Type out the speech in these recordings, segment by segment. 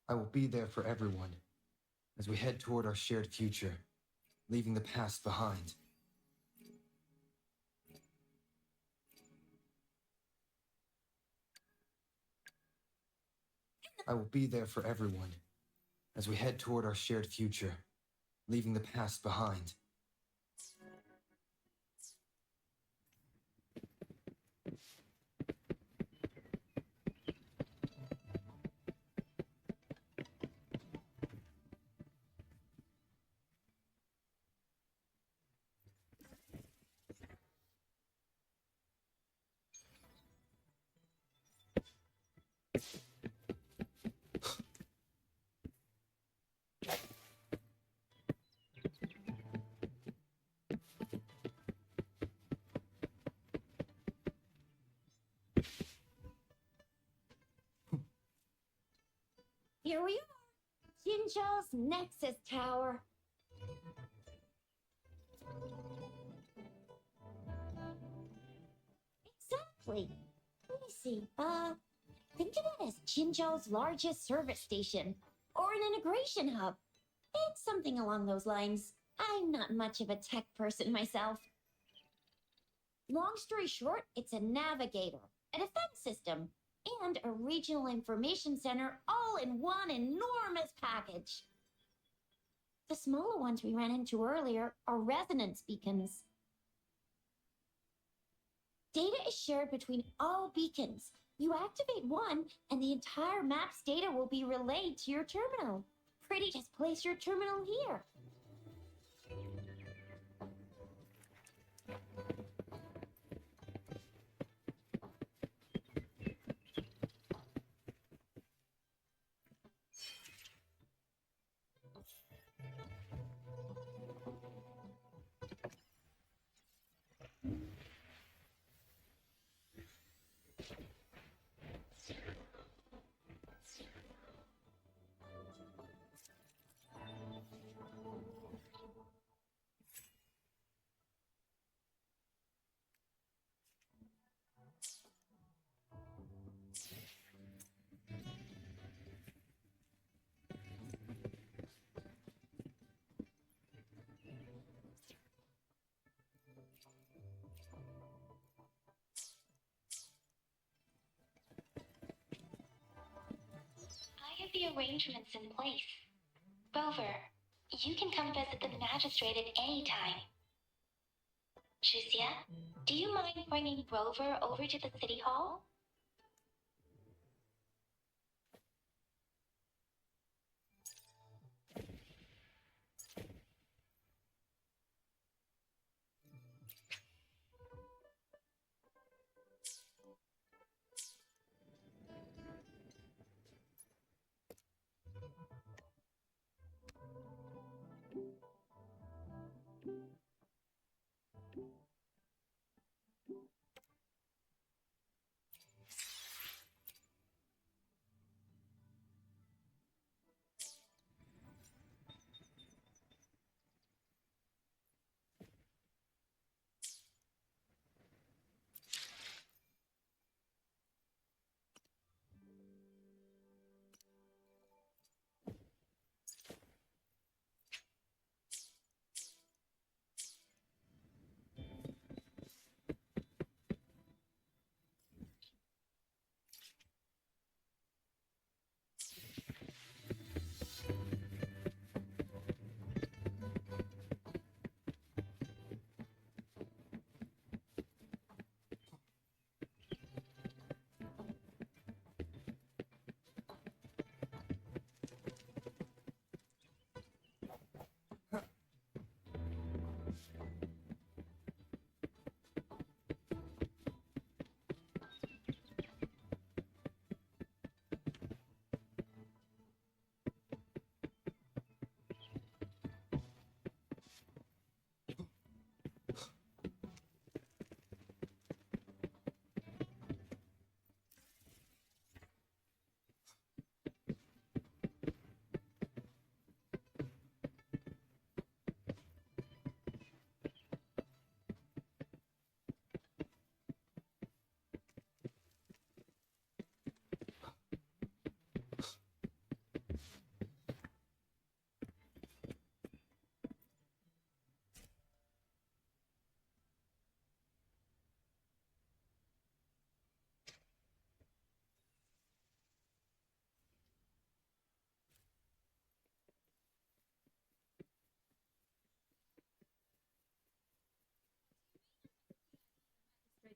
I will be there for everyone as we head toward our shared future, leaving the past behind. I will be there for everyone as we head toward our shared future, leaving the past behind. Here we are, Jinzhou's Nexus Tower. Exactly. Let me see. Think of it as Jinzhou's largest service station, or an integration hub. It's something along those lines. I'm not much of a tech person myself. Long story short, it's a navigator, a defense system, and a regional information center all in one enormous package. The smaller ones we ran into earlier are resonance beacons. Data is shared between all beacons. You activate one, and the entire map's data will be relayed to your terminal. Pretty just place your terminal here. I have the arrangements in place. Rover, you can come visit the magistrate at any time. Shusia, do you mind bringing Rover over to the city hall?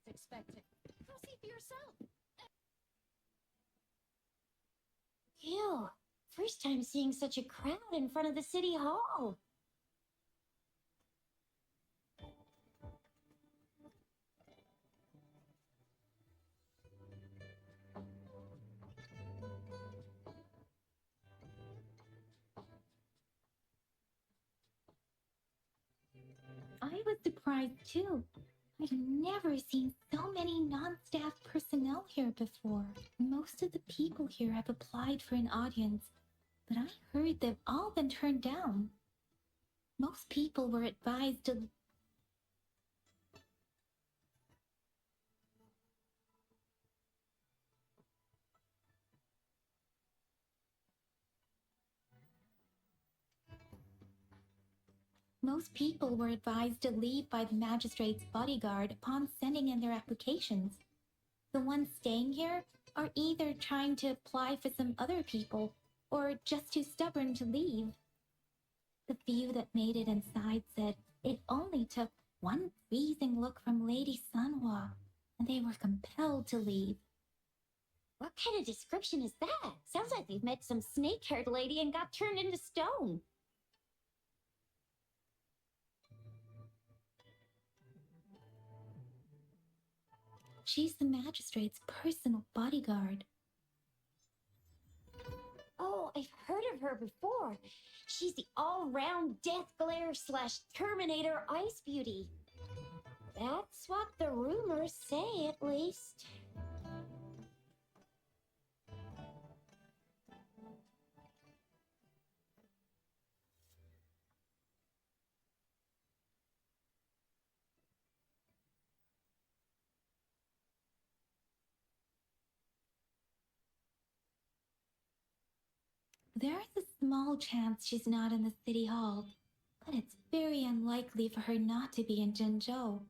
it's expecting. Go see for yourself. Ew. First time seeing such a crowd in front of the city hall. I was surprised too. I've never seen so many non-staff personnel here before. Most of the people here have applied for an audience, but I heard they've all been turned down. Most people were advised to leave by the magistrate's bodyguard upon sending in their applications. The ones staying here are either trying to apply for some other people or just too stubborn to leave. The few that made it inside said it only took one freezing look from Lady Sunhua, and they were compelled to leave. What kind of description is that? Sounds like they've met some snake-haired lady and got turned into stone. She's the magistrate's personal bodyguard. Oh, I've heard of her before. She's the all-round death glare / Terminator ice beauty. That's what the rumors say, at least. There is a small chance she's not in the city hall, but it's very unlikely for her not to be in Jinzhou.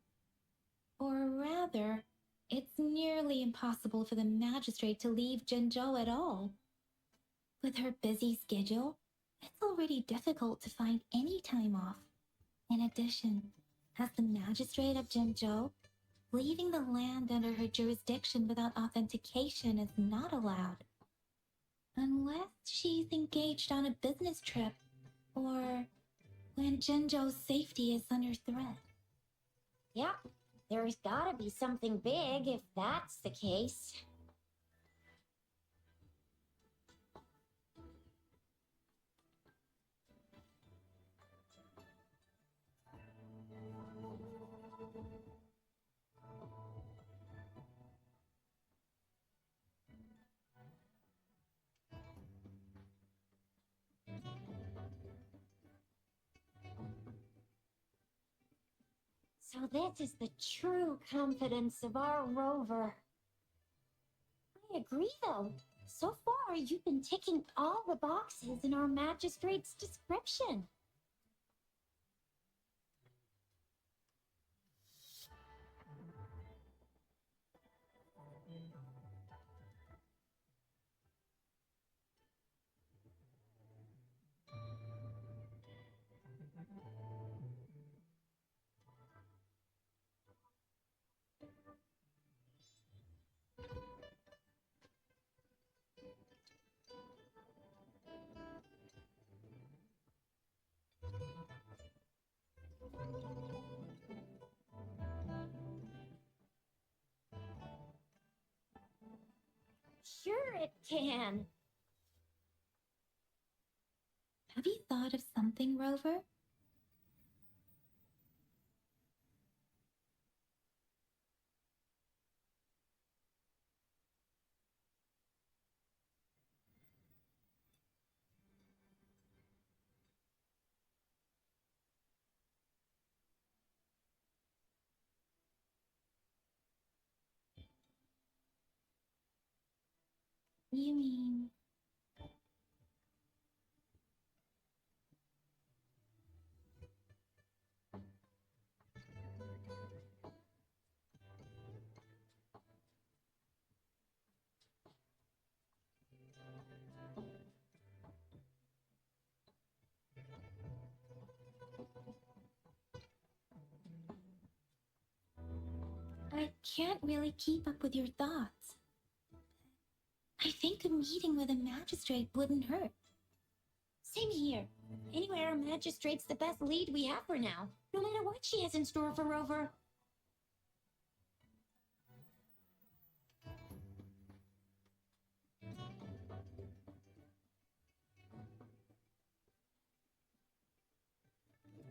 Or rather, it's nearly impossible for the magistrate to leave Jinzhou at all. With her busy schedule, it's already difficult to find any time off. In addition, as the magistrate of Jinzhou, leaving the land under her jurisdiction without authentication is not allowed. Unless she's engaged on a business trip, or when Jinzhou's safety is under threat. Yep, there's gotta be something big if that's the case. So this is the true confidence of our rover. I agree, though. So far, you've been ticking all the boxes in our magistrate's description. Sure it can. Have you thought of something, Rover? You mean... I can't really keep up with your thoughts. I think a meeting with a magistrate wouldn't hurt. Same here. Anywhere a magistrate's the best lead we have for now, no matter what she has in store for Rover.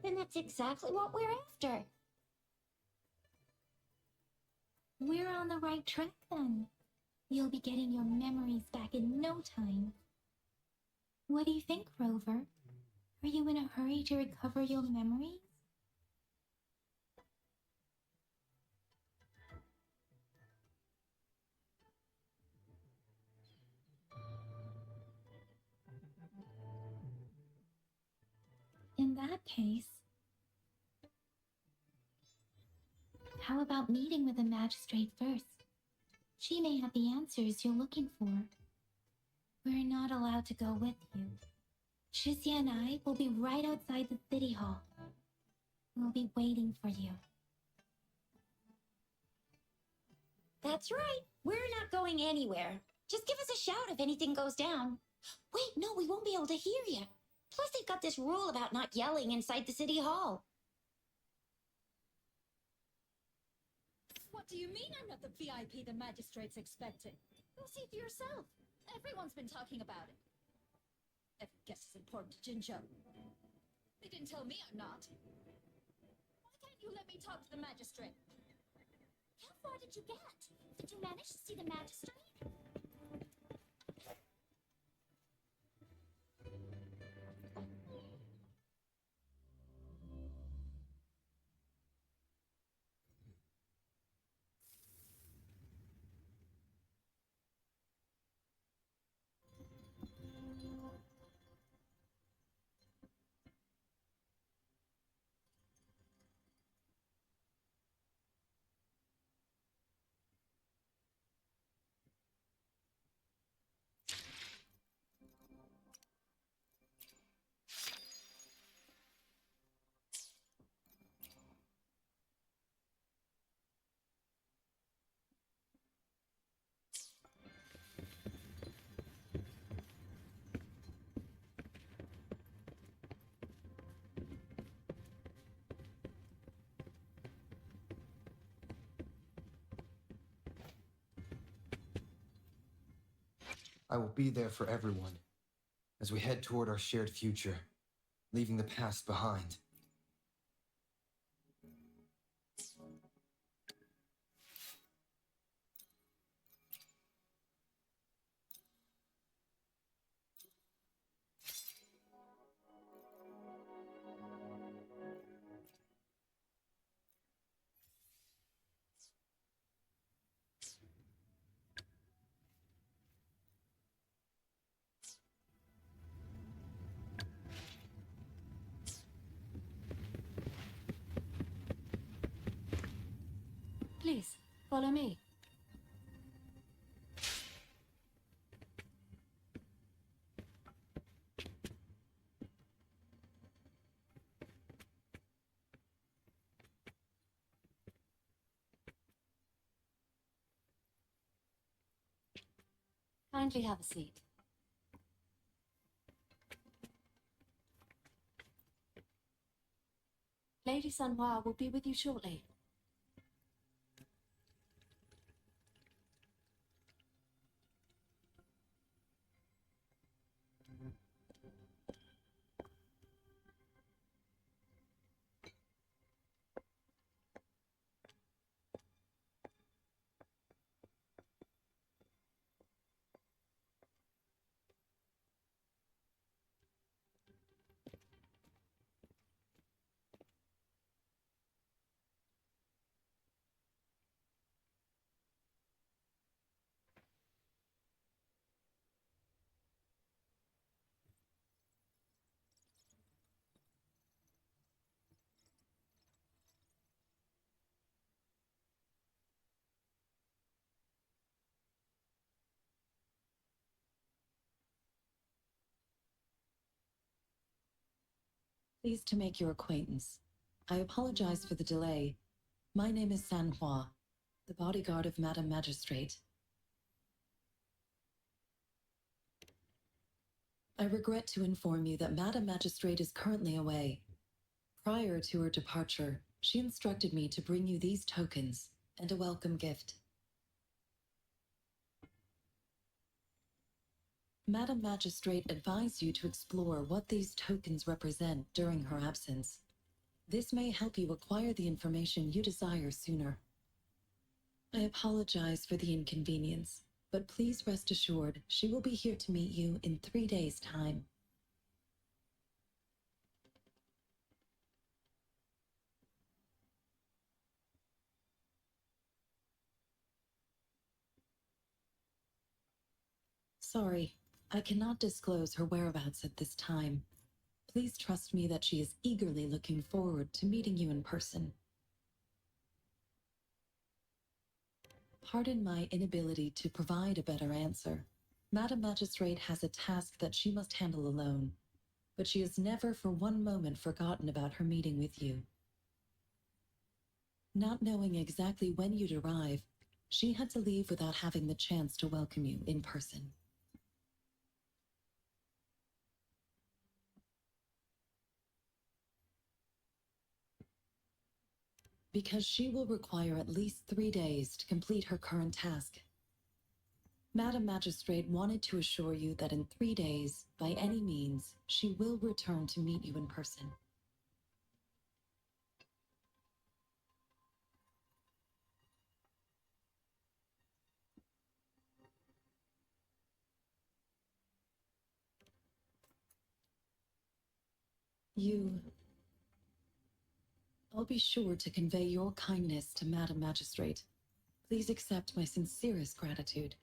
Then that's exactly what we're after. We're on the right track then. You'll be getting your memories back in no time. What do you think, Rover? Are you in a hurry to recover your memories? In that case, how about meeting with the magistrate first? She may have the answers you're looking for. We're not allowed to go with you. Shizia and I will be right outside the city hall. We'll be waiting for you. That's right. We're not going anywhere. Just give us a shout if anything goes down. Wait, no, we won't be able to hear you. Plus, they've got this rule about not yelling inside the city hall. What do you mean I'm not the VIP the magistrate's expecting? Go see for yourself. Everyone's been talking about it. Every guest is important to Jinzhou. They didn't tell me I'm not. Why can't you let me talk to the magistrate? How far did you get? Did you manage to see the magistrate? I will be there for everyone as we head toward our shared future, leaving the past behind. Please, follow me. Kindly have a seat. Lady Sanhua will be with you shortly. Pleased to make your acquaintance. I apologize for the delay. My name is Sanhua. the bodyguard of Madame Magistrate. I regret to inform you that Madame Magistrate is currently away. Prior to her departure, she instructed me to bring you these tokens and a welcome gift. Madame Magistrate advised you to explore what these tokens represent during her absence. This may help you acquire the information you desire sooner. I apologize for the inconvenience, but please rest assured she will be here to meet you in 3 days' time. Sorry, I cannot disclose her whereabouts at this time. Please trust me that she is eagerly looking forward to meeting you in person. Pardon my inability to provide a better answer. Madame Magistrate has a task that she must handle alone, but she has never for one moment forgotten about her meeting with you. Not knowing exactly when you'd arrive, she had to leave without having the chance to welcome you in person. Because she will require at least 3 days to complete her current task. Madame Magistrate wanted to assure you that in 3 days, by any means, she will return to meet you in person. I'll be sure to convey your kindness to Madame Magistrate. Please accept my sincerest gratitude.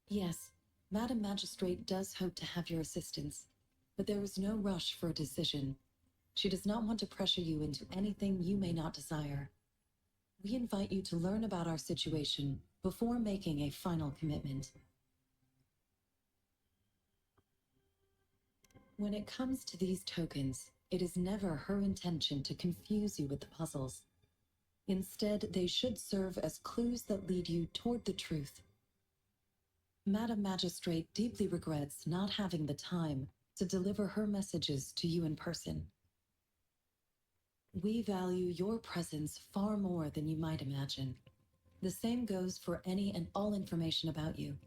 Yes, Madame Magistrate does hope to have your assistance, but there is no rush for a decision. She does not want to pressure you into anything you may not desire. We invite you to learn about our situation before making a final commitment. When it comes to these tokens, it is never her intention to confuse you with the puzzles. Instead, they should serve as clues that lead you toward the truth. Madame Magistrate deeply regrets not having the time to deliver her messages to you in person. We value your presence far more than you might imagine. The same goes for any and all information about you.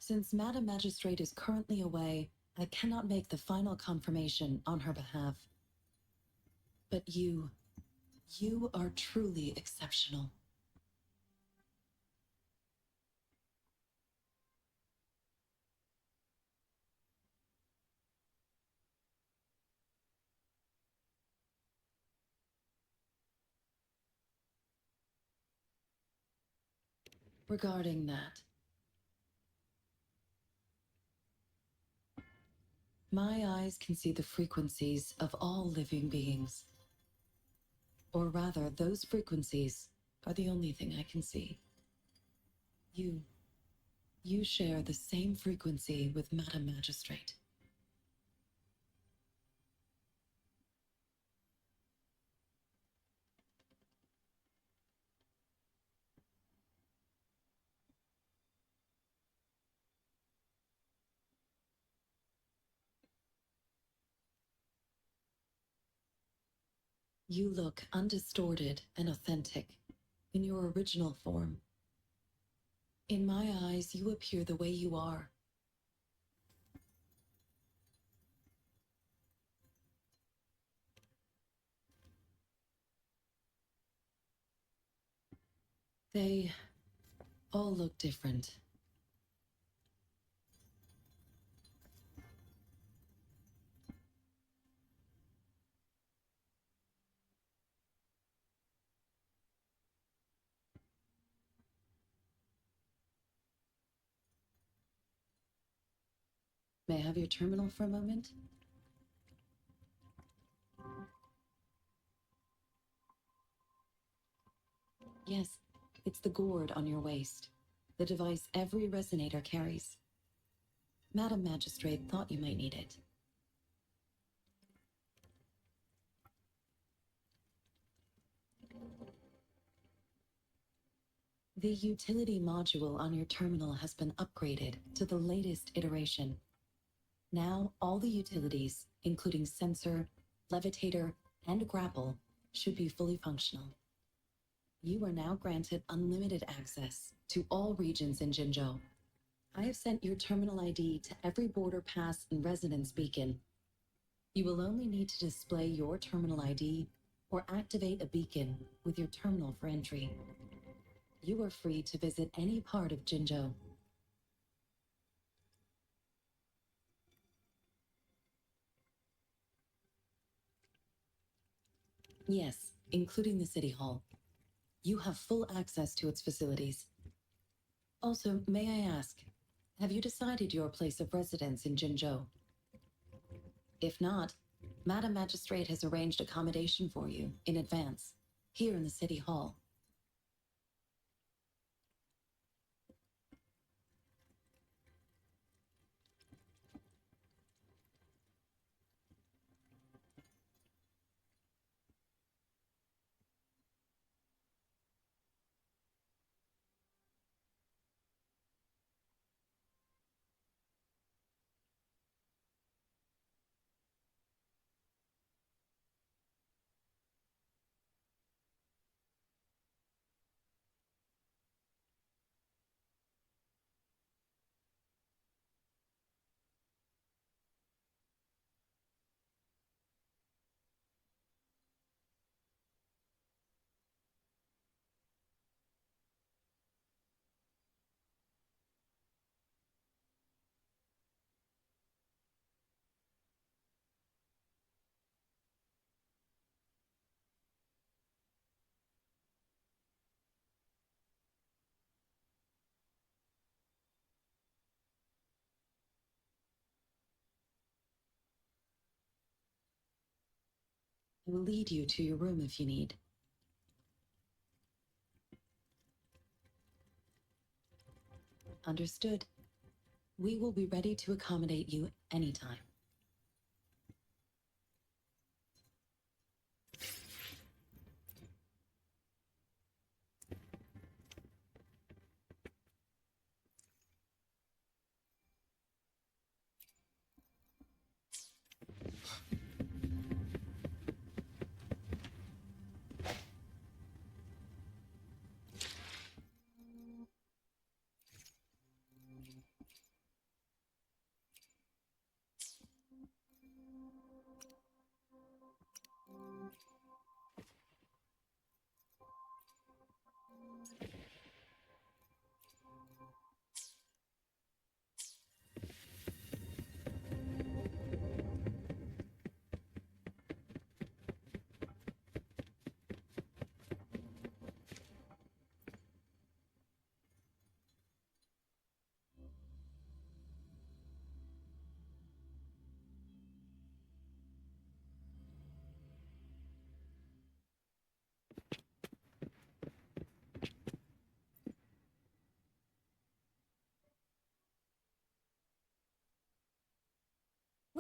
Since Madame Magistrate is currently away, I cannot make the final confirmation on her behalf. But you are truly exceptional. Regarding that, my eyes can see the frequencies of all living beings. Or rather, those frequencies are the only thing I can see. You share the same frequency with Madame Magistrate. You look undistorted and authentic in your original form. In my eyes, you appear the way you are. They all look different. May I have your terminal for a moment? Yes, it's the gourd on your waist. the device every resonator carries. Madam Magistrate thought you might need it. The utility module on your terminal has been upgraded to the latest iteration. Now, all the utilities, including sensor, levitator, and grapple, should be fully functional. You are now granted unlimited access to all regions in Jinzhou. I have sent your terminal ID to every border pass and residence beacon. You will only need to display your terminal ID or activate a beacon with your terminal for entry. You are free to visit any part of Jinzhou. Yes, including the City Hall. You have full access to its facilities. Also, may I ask, have you decided your place of residence in Jinzhou? If not, Madam Magistrate has arranged accommodation for you in advance, here in the City Hall. I will lead you to your room if you need. Understood. We will be ready to accommodate you anytime.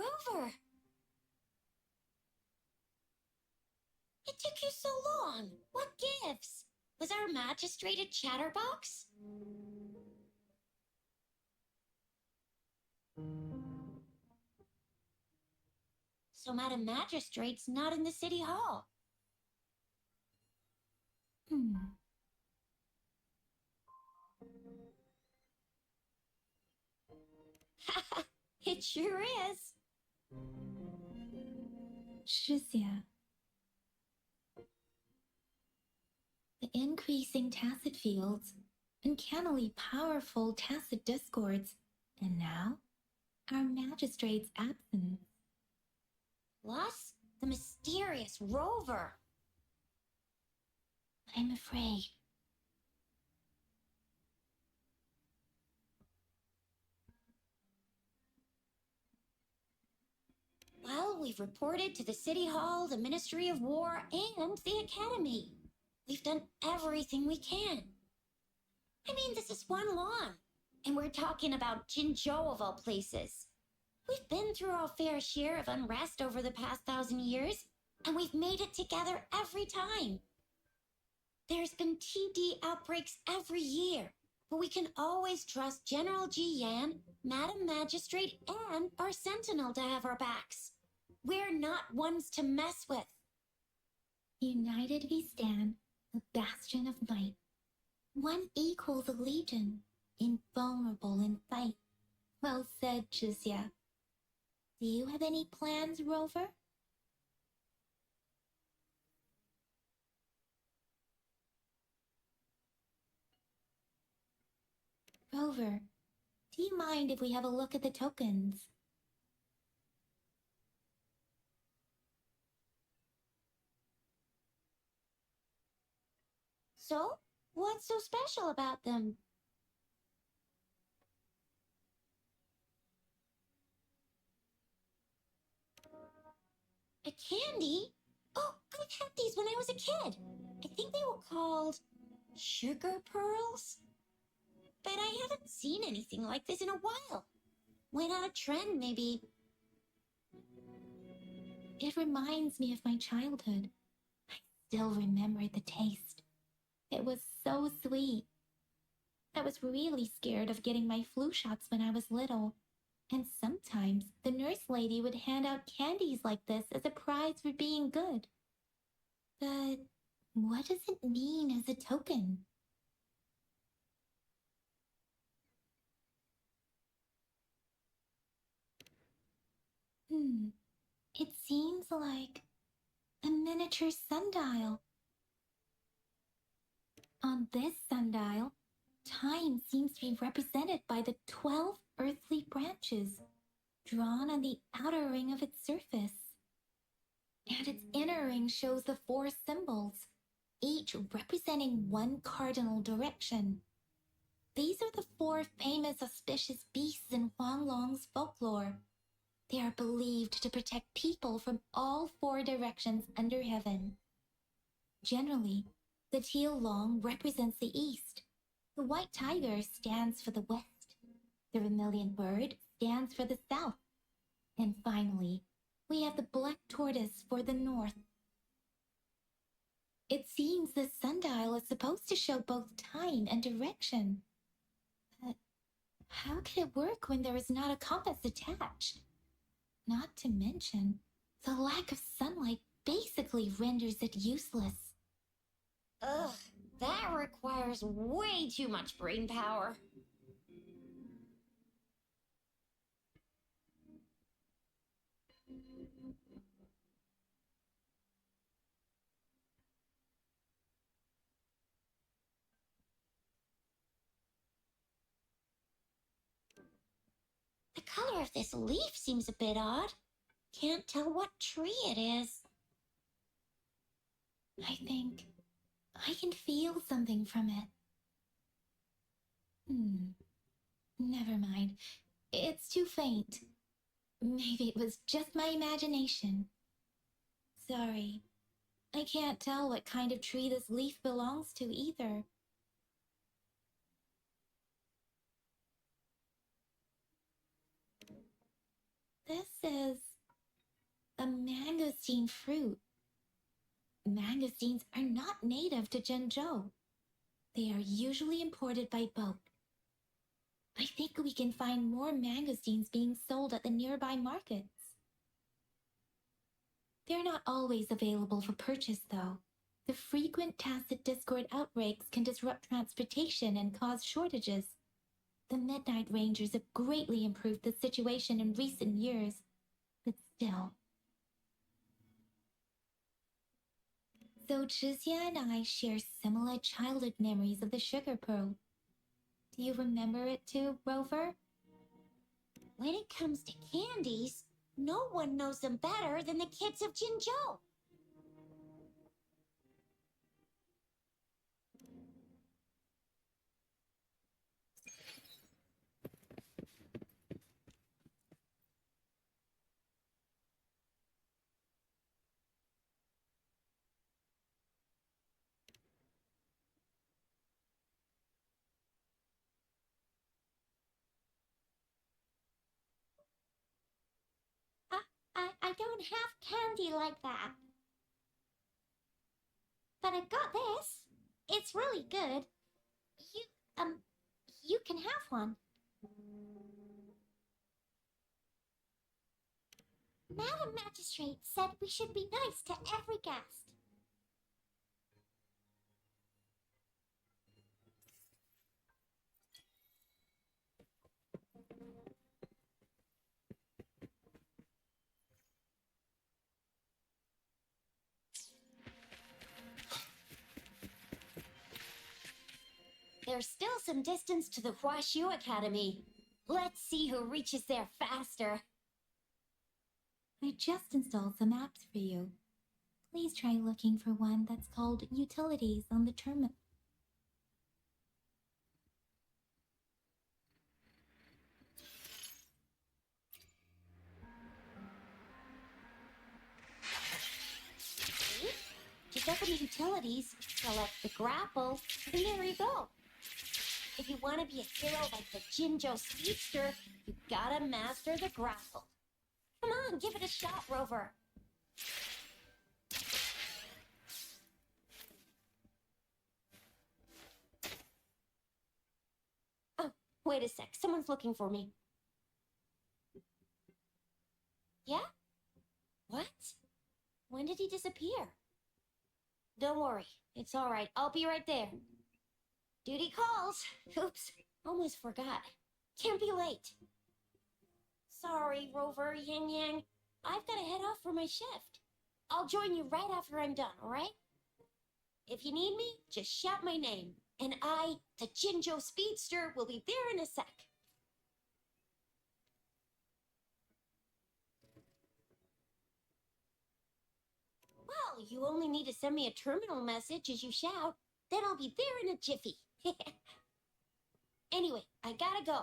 Rover! It took you so long. What gives? Was our magistrate a chatterbox? So Madam Magistrate's not in the City Hall. It sure is. 师姐. The increasing tacit fields, uncannily powerful tacit discords, and now our magistrate's absence. Plus, the mysterious Rover. I'm afraid. Well, we've reported to the City Hall, the Ministry of War, and the Academy. We've done everything we can. I mean, this is one lawn. And we're talking about Jinzhou of all places. We've been through our fair share of unrest over the past 1,000 years, and we've made it together every time. There's been TD outbreaks every year, but we can always trust General Ji Yan, Madam Magistrate, and our Sentinel to have our backs. We're not ones to mess with. United we stand, the bastion of might. One equals a legion, invulnerable in fight. Well said, Chixia. Do you have any plans, Rover? Rover, do you mind if we have a look at the tokens? So, what's so special about them? A candy? Oh, I've had these when I was a kid. I think they were called sugar pearls. But I haven't seen anything like this in a while. Went on a trend, maybe. It reminds me of my childhood. I still remember the taste. It was so sweet. I was really scared of getting my flu shots when I was little. And sometimes the nurse lady would hand out candies like this as a prize for being good. But what does it mean as a token? It seems like a miniature sundial. On this sundial, time seems to be represented by the 12 earthly branches drawn on the outer ring of its surface. And its inner ring shows the 4 symbols, each representing one cardinal direction. These are the 4 famous auspicious beasts in Huanglong's folklore. They are believed to protect people from all 4 directions under heaven. Generally, the teal long represents the east. The white tiger stands for the west. The vermilion bird stands for the south. And finally, we have the black tortoise for the north. It seems the sundial is supposed to show both time and direction. But how can it work when there is not a compass attached? Not to mention, the lack of sunlight basically renders it useless. Ugh, that requires way too much brain power. The color of this leaf seems a bit odd. Can't tell what tree it is. I think I can feel something from it. Never mind. It's too faint. Maybe it was just my imagination. Sorry. I can't tell what kind of tree this leaf belongs to either. This is a mangosteen fruit. Mangosteens are not native to Zhengzhou. They are usually imported by boat. I think we can find more mangosteens being sold at the nearby markets. They're not always available for purchase, though. The frequent tacit discord outbreaks can disrupt transportation and cause shortages. The Midnight Rangers have greatly improved the situation in recent years, but still. So Chixia and I share similar childhood memories of the sugar pearl. Do you remember it too, Rover? When it comes to candies, no one knows them better than the kids of Jinzhou. I don't have candy like that. But I've got this. It's really good. You, you can have one. Madam Magistrate said we should be nice to every guest. There's still some distance to the Huashu Academy. Let's see who reaches there faster. I just installed some apps for you. Please try looking for one that's called Utilities on the terminal. See? Just open the utilities, select the grapple, and there you go. If you want to be a hero like the Jinjo Speedster, you gotta master the grapple. Come on, give it a shot, Rover. Oh, wait a sec. Someone's looking for me. Yeah? What? When did he disappear? Don't worry. It's all right. I'll be right there. Duty calls. Oops. Almost forgot. Can't be late. Sorry, Rover, Yang Yang. I've got to head off for my shift. I'll join you right after I'm done, all right? If you need me, just shout my name. And I, the Jinjo Speedster, will be there in a sec. Well, you only need to send me a terminal message as you shout. Then I'll be there in a jiffy. Anyway, I gotta go.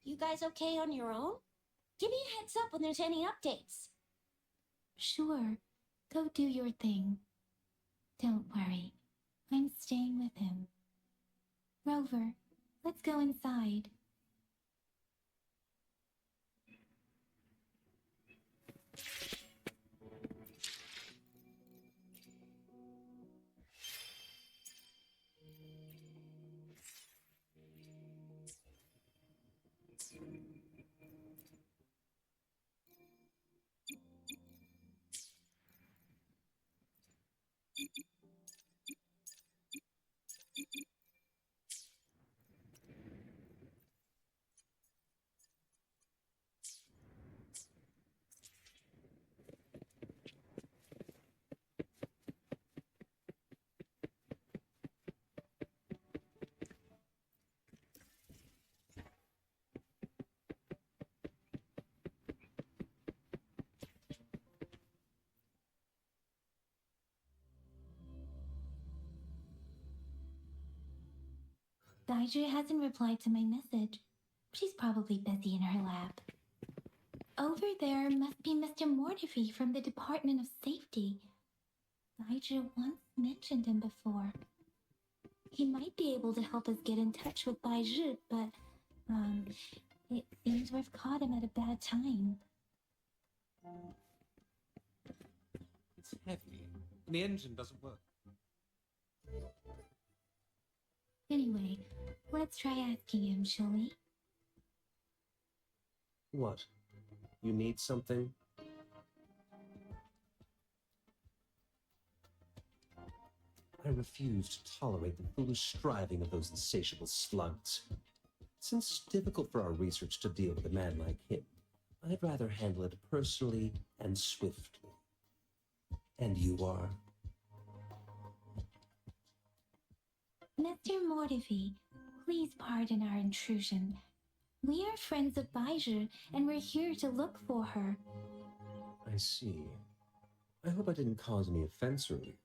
You guys okay on your own? Give me a heads up when there's any updates. Sure, go do your thing. Don't worry, I'm staying with him. Rover, let's go inside. Daiju hasn't replied to my message. She's probably busy in her lab. Over there must be Mr. Mortifi from the Department of Safety. Daiju once mentioned him before. He might be able to help us get in touch with Baizhi, but, it seems we've caught him at a bad time. It's heavy. The engine doesn't work. Anyway, let's try asking him, shall we? What? You need something? I refuse to tolerate the foolish striving of those insatiable slugs. Since it's difficult for our research to deal with a man like him, I'd rather handle it personally and swiftly. And you are? Mr. Mortifi, please pardon our intrusion. We are friends of Baizhi, and we're here to look for her. I see. I hope I didn't cause any offense earlier.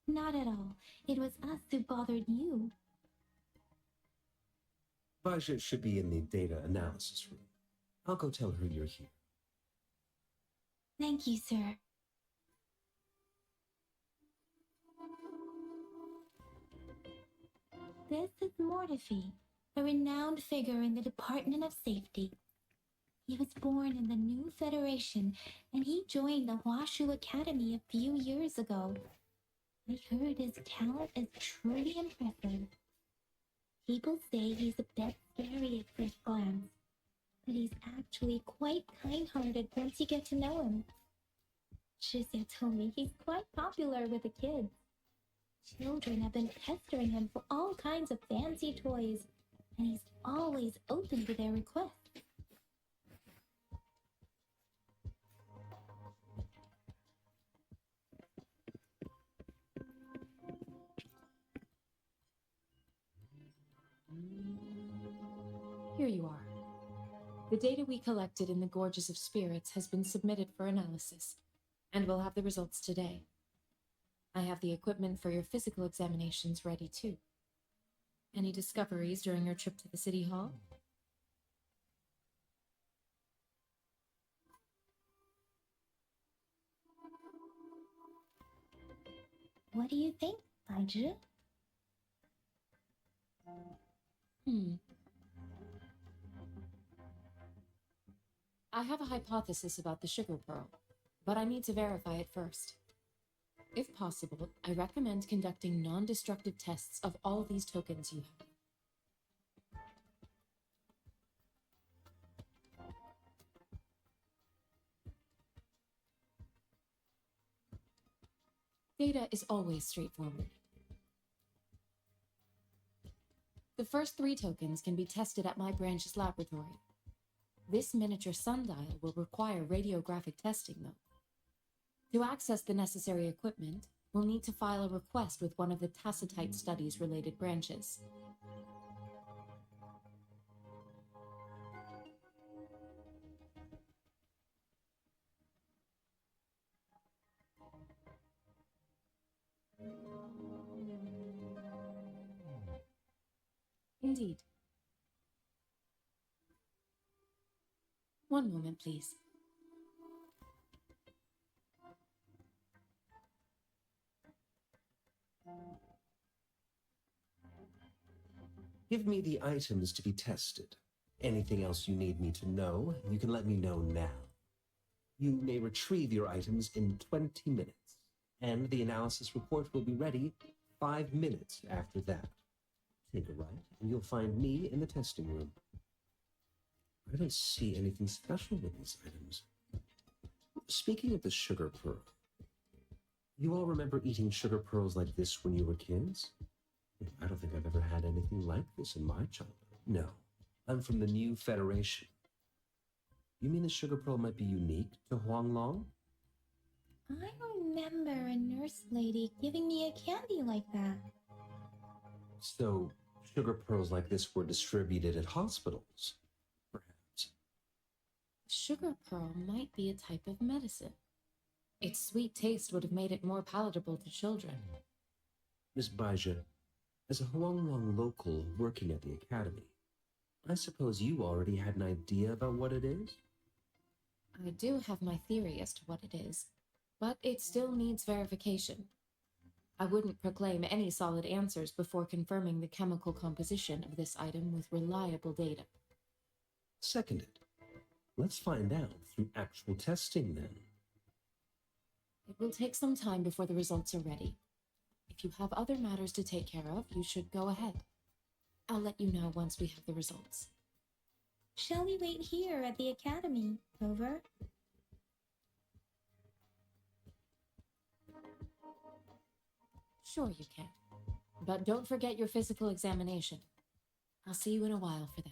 Not at all. It was us who bothered you. Baja should be in the data analysis room. I'll go tell her you're here. Thank you, sir. This is Mortifi, a renowned figure in the Department of Safety. He was born in the new Federation, and he joined the Washu Academy a few years ago. I heard his talent is truly impressive. People say he's a bit scary at first glance, but he's actually quite kind-hearted once you get to know him. Shizia told me he's quite popular with the kids. Children have been pestering him for all kinds of fancy toys, and he's always open to their requests. Here you are. The data we collected in the Gorges of Spirits has been submitted for analysis, and we'll have the results today. I have the equipment for your physical examinations ready too. Any discoveries during your trip to the City Hall? What do you think, Baiju? I have a hypothesis about the sugar pearl, but I need to verify it first. If possible, I recommend conducting non-destructive tests of all these tokens you have. Data is always straightforward. The first 3 tokens can be tested at my branch's laboratory. This miniature sundial will require radiographic testing, though. To access the necessary equipment, we'll need to file a request with one of the Tacitite Studies related branches. Indeed. One moment, please. Give me the items to be tested. Anything else you need me to know, you can let me know now. You may retrieve your items in 20 minutes, and the analysis report will be ready 5 minutes after that. Take a right, and you'll find me in the testing room. I don't see anything special with these items. Speaking of the sugar pearl, you all remember eating sugar pearls like this when you were kids? I don't think I've ever had anything like this in my childhood. No, I'm from the new Federation. You mean the sugar pearl might be unique to Huanglong? I remember a nurse lady giving me a candy like that. So, sugar pearls like this were distributed at hospitals, perhaps. Sugar pearl might be a type of medicine. Its sweet taste would have made it more palatable to children. Miss Baija, as a Huanglong local working at the academy, I suppose you already had an idea about what it is? I do have my theory as to what it is, but it still needs verification. I wouldn't proclaim any solid answers before confirming the chemical composition of this item with reliable data. Seconded. Let's find out through actual testing then. It will take some time before the results are ready. If you have other matters to take care of, you should go ahead. I'll let you know once we have the results. Shall we wait here at the academy, Rover? Sure you can. But don't forget your physical examination. I'll see you in a while for that.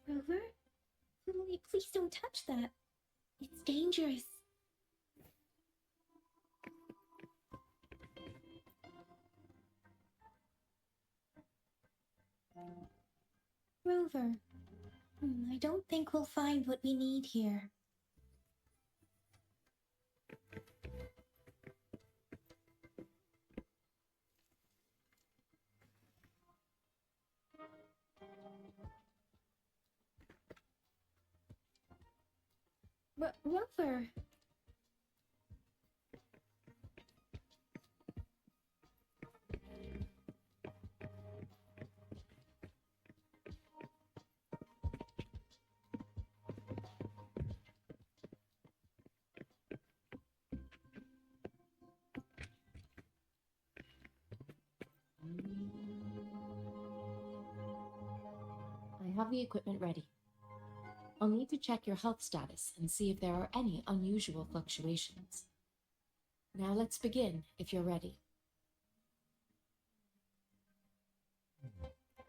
Rover? Please don't touch that. It's dangerous. Rover, I don't think we'll find what we need here. Rover. I have the equipment ready. I'll need to check your health status and see if there are any unusual fluctuations. Now let's begin, if you're ready.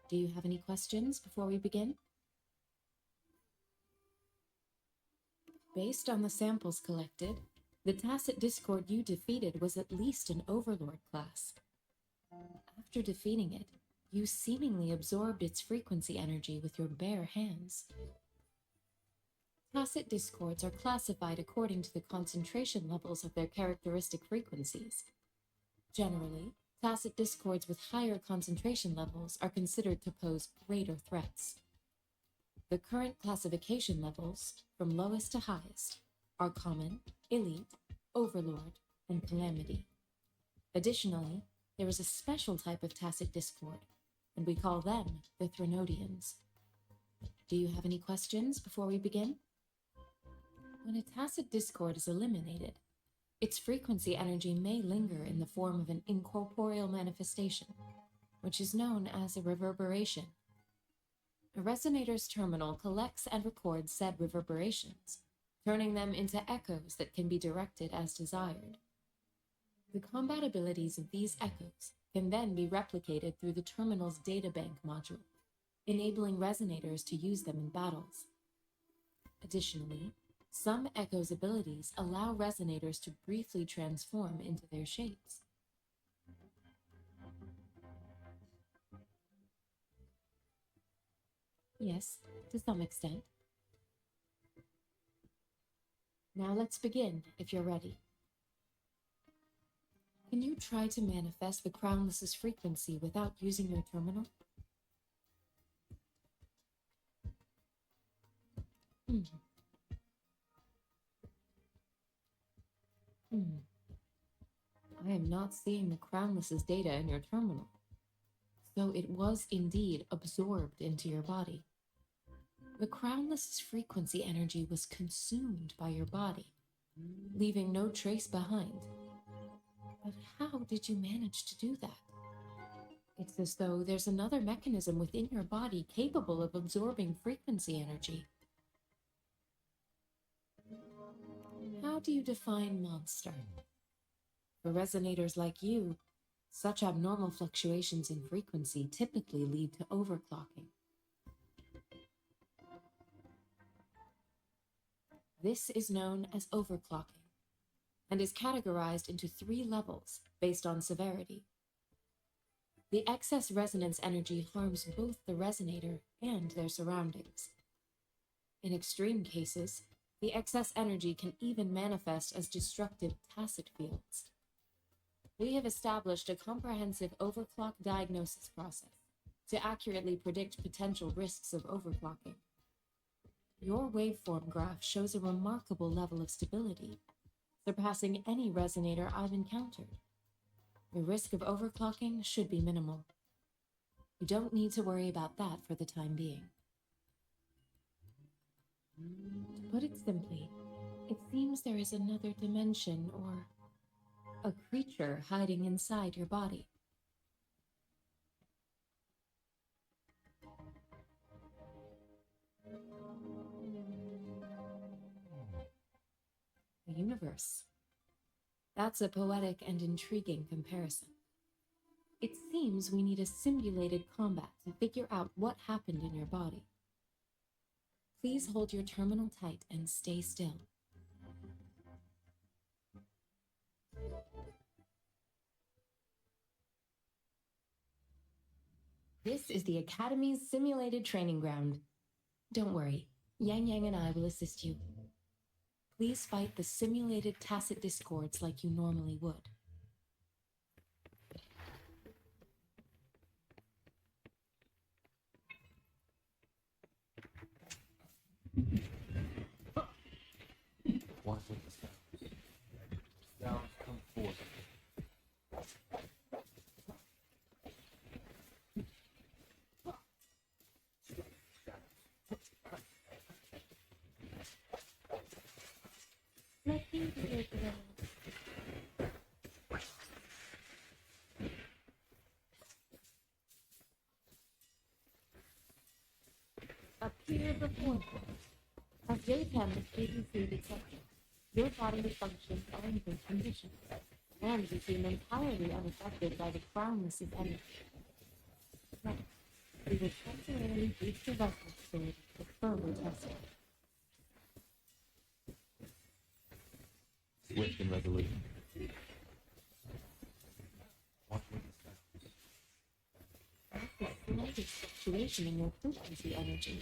Do you have any questions before we begin? Based on the samples collected, the Tacit Discord you defeated was at least an Overlord class. After defeating it, you seemingly absorbed its frequency energy with your bare hands. Tacit discords are classified according to the concentration levels of their characteristic frequencies. Generally, tacit discords with higher concentration levels are considered to pose greater threats. The current classification levels, from lowest to highest, are Common, Elite, Overlord, and Calamity. Additionally, there is a special type of tacit discord, and we call them the Threnodians. Do you have any questions before we begin? When a tacit discord is eliminated, its frequency energy may linger in the form of an incorporeal manifestation, which is known as a reverberation. A resonator's terminal collects and records said reverberations, turning them into echoes that can be directed as desired. The combat abilities of these echoes can then be replicated through the terminal's databank module, enabling resonators to use them in battles. Additionally, some echoes' abilities allow resonators to briefly transform into their shapes. Yes, to some extent. Now let's begin, if you're ready. Can you try to manifest the Crownless's frequency without using your terminal? I am not seeing the Crownless's data in your terminal. So it was indeed absorbed into your body. The Crownless's frequency energy was consumed by your body, leaving no trace behind. But how did you manage to do that? It's as though there's another mechanism within your body capable of absorbing frequency energy. How do you define monster? For resonators like you, such abnormal fluctuations in frequency typically lead to overclocking. This is known as overclocking, and is categorized into 3 levels based on severity. The excess resonance energy harms both the resonator and their surroundings. In extreme cases, the excess energy can even manifest as destructive tacit fields. We have established a comprehensive overclock diagnosis process to accurately predict potential risks of overclocking. Your waveform graph shows a remarkable level of stability, surpassing any resonator I've encountered. The risk of overclocking should be minimal. You don't need to worry about that for the time being. To put it simply, it seems there is another dimension or a creature hiding inside your body. The universe. That's a poetic and intriguing comparison. It seems we need a simulated combat to figure out what happened in your body. Please hold your terminal tight and stay still. This is the Academy's simulated training ground. Don't worry, Yang Yang and I will assist you. Please fight the simulated tacit discords like you normally would. with the sounds. Sounds come forth. Let me do it. Appear before me. As J10 ABC detected, your bodily functions are in good condition, and you seem entirely unaffected by the groundless's energy. Next, we will temporarily boost your vessel state for further testing. Swift and resolute. What were the sounds? That's the slightest fluctuation in your frequency energy.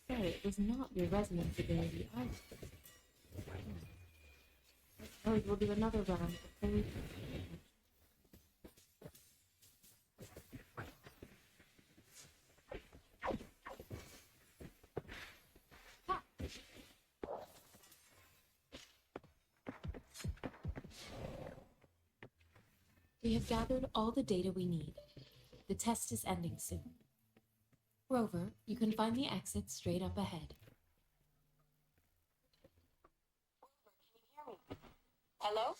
So it was not your resonance ability either. I suppose we'll do another round before we We have gathered all the data we need. The test is ending soon. Rover, you can find the exit straight up ahead. Hello?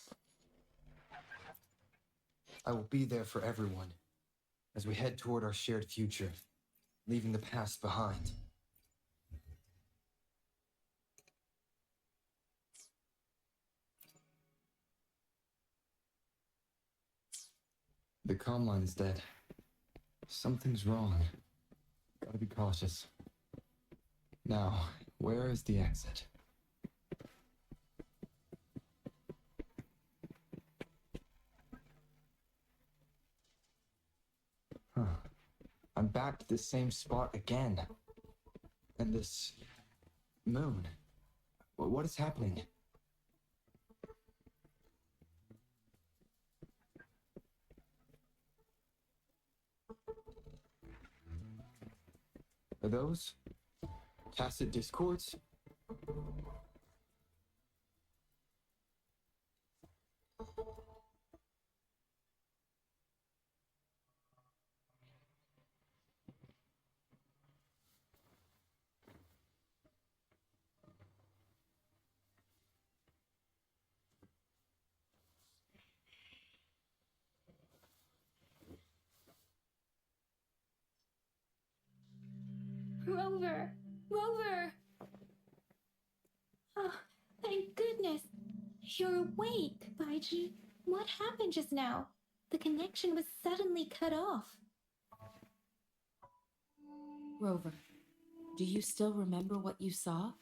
I will be there for everyone as we head toward our shared future, leaving the past behind. The comm line is dead. Something's wrong. Gotta be cautious. Now, where is the exit? Huh. I'm back to the same spot again. And this moon. What is happening? Are those tacit discords? Rover! Rover! Oh, thank goodness. You're awake, Baiji. What happened just now? The connection was suddenly cut off. Rover, do you still remember what you saw?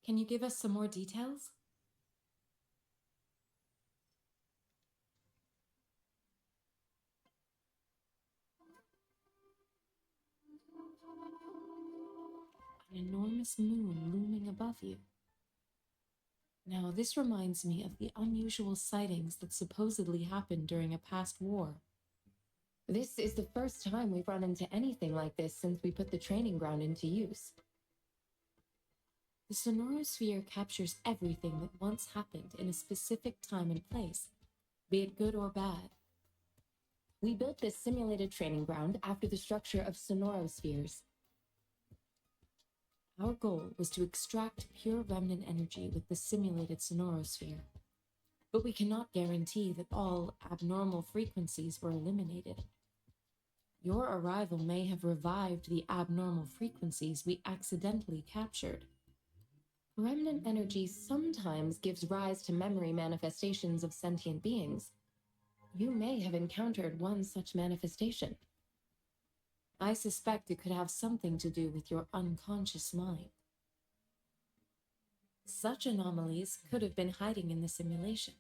Can you give us some more details? An enormous moon looming above you. Now, this reminds me of the unusual sightings that supposedly happened during a past war. This is the first time we've run into anything like this since we put the training ground into use. The sonorosphere captures everything that once happened in a specific time and place, be it good or bad. We built this simulated training ground after the structure of sonorospheres. Our goal was to extract pure remnant energy with the simulated sonorosphere. But we cannot guarantee that all abnormal frequencies were eliminated. Your arrival may have revived the abnormal frequencies we accidentally captured. Remnant energy sometimes gives rise to memory manifestations of sentient beings. You may have encountered one such manifestation. I suspect it could have something to do with your unconscious mind. Such anomalies could have been hiding in the simulation,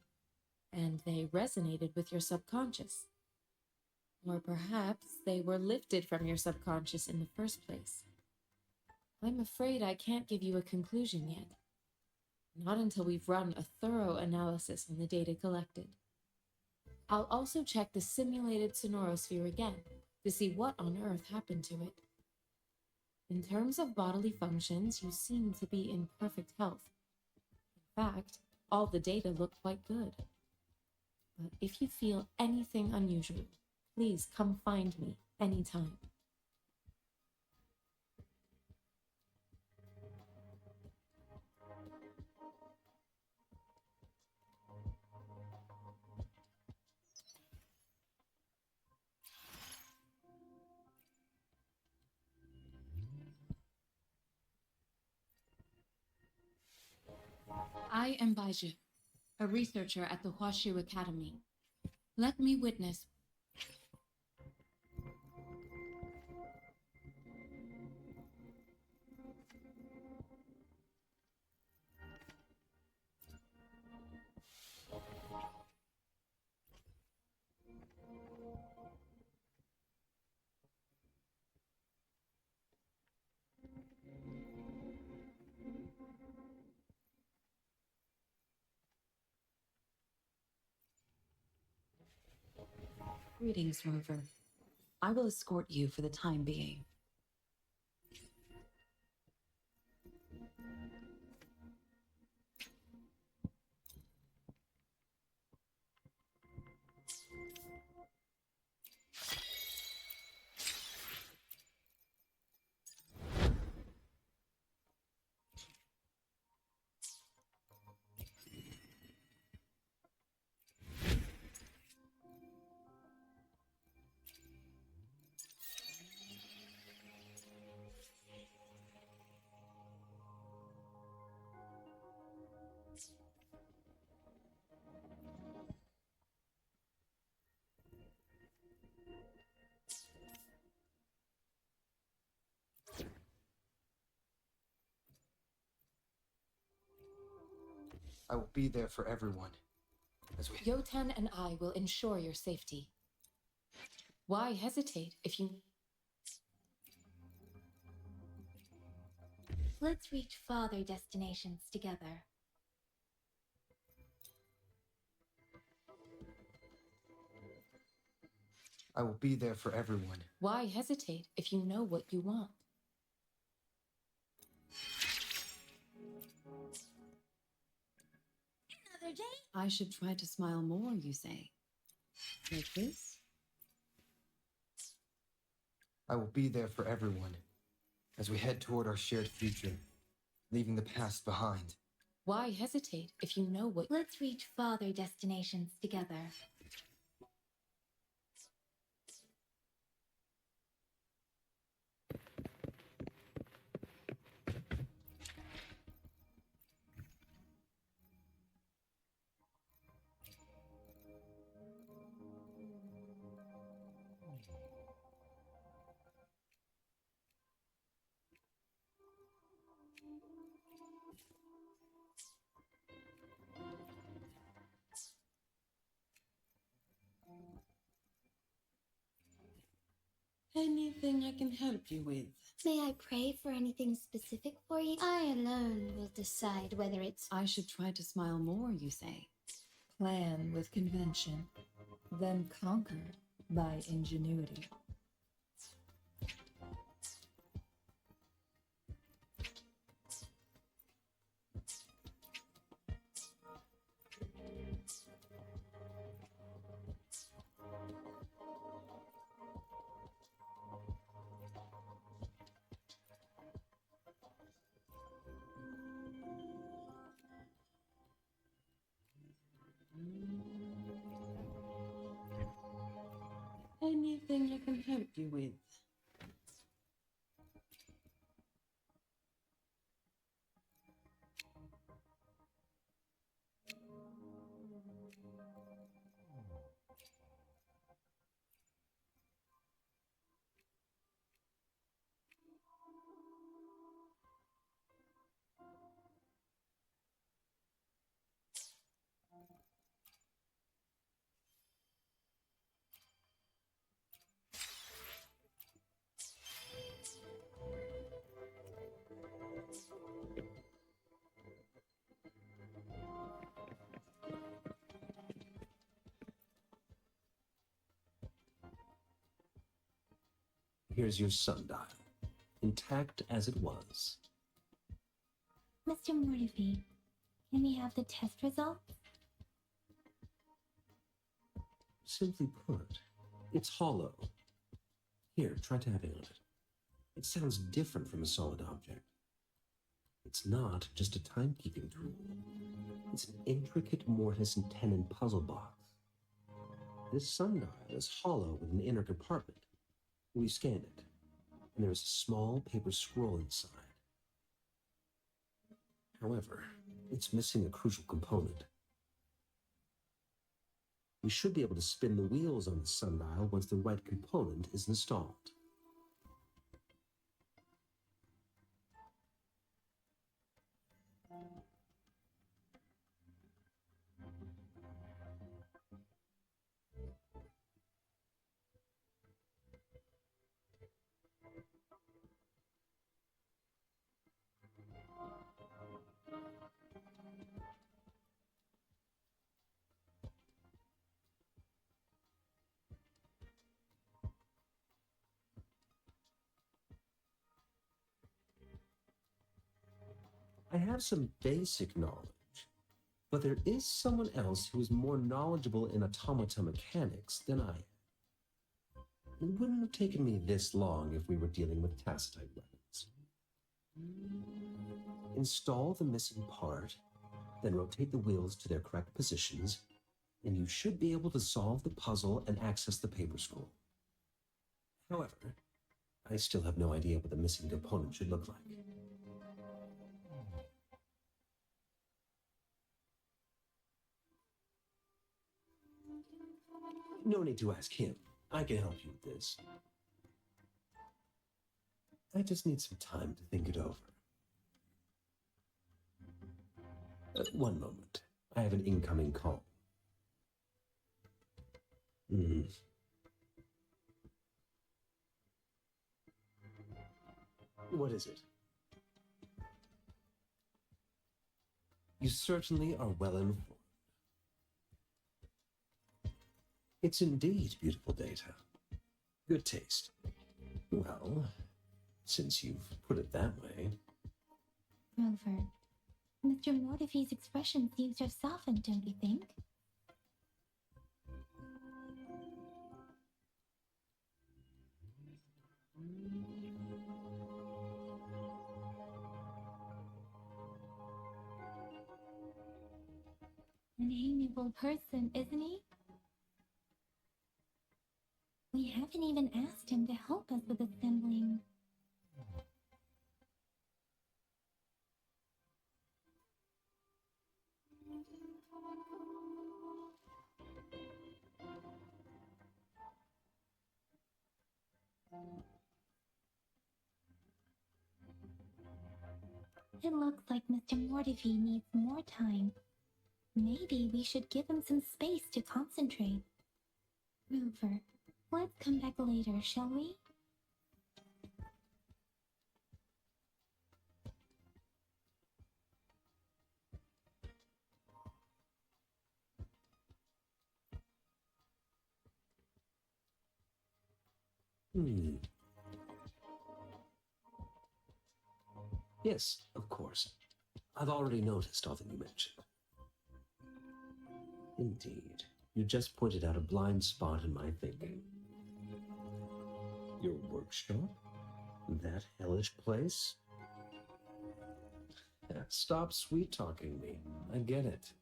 and they resonated with your subconscious. Or perhaps they were lifted from your subconscious in the first place. I'm afraid I can't give you a conclusion yet. not until we've run a thorough analysis on the data collected. I'll also check the simulated sonorosphere again to see what on earth happened to it. In terms of bodily functions, you seem to be in perfect health. In fact, all the data look quite good. But if you feel anything unusual, please come find me anytime. I am Baiju, a researcher at the Huashu Academy. Let me witness. Greetings, Rover. I will escort you for the time being. I will be there for everyone. As we... Yoten and I will ensure your safety. Why hesitate if you... Let's reach farther destinations together. I will be there for everyone. Why hesitate if you know what you want? Another day? I should try to smile more, you say? Like this? I will be there for everyone. As we head toward our shared future, leaving the past behind. Why hesitate if you know what... Let's reach farther destinations together. Anything I can help you with? May I pray for anything specific for you? I alone will decide whether it's... I should try to smile more, you say? Plan with convention, then conquer by ingenuity. Anything I can help you with? here's your sundial, intact as it was. Mr. Mortifi, can we have the test results? Simply put, it's hollow. Here, try tapping on it. It sounds different from a solid object. It's not just a timekeeping tool. It's an intricate mortise and tenon puzzle box. This sundial is hollow with an inner compartment. We scanned it, and there is a small paper scroll inside. However, it's missing a crucial component. We should be able to spin the wheels on the sundial once the right component is installed. I have some basic knowledge, but there is someone else who is more knowledgeable in automata mechanics than I am. It wouldn't have taken me this long if we were dealing with tacitite weapons. Install the missing part, then rotate the wheels to their correct positions, and you should be able to solve the puzzle and access the paper scroll. However, I still have no idea what the missing component should look like. No need to ask him. I can help you with this. I just need some time to think it over. One moment. I have an incoming call. What is it? You certainly are well informed. It's indeed beautiful data. Good taste. Well, since you've put it that way. Rover, Mr. Mortifi's expression seems to have softened, don't you think? An amiable person, isn't he? We haven't even asked him to help us with assembling. It looks like Mr. Mortifi needs more time. Maybe we should give him some space to concentrate. Rover, let's come back later, shall we? Yes, of course. I've already noticed all that you mentioned. Indeed. You just pointed out a blind spot in my thinking. Your workshop? That hellish place? Stop sweet-talking me. I get it.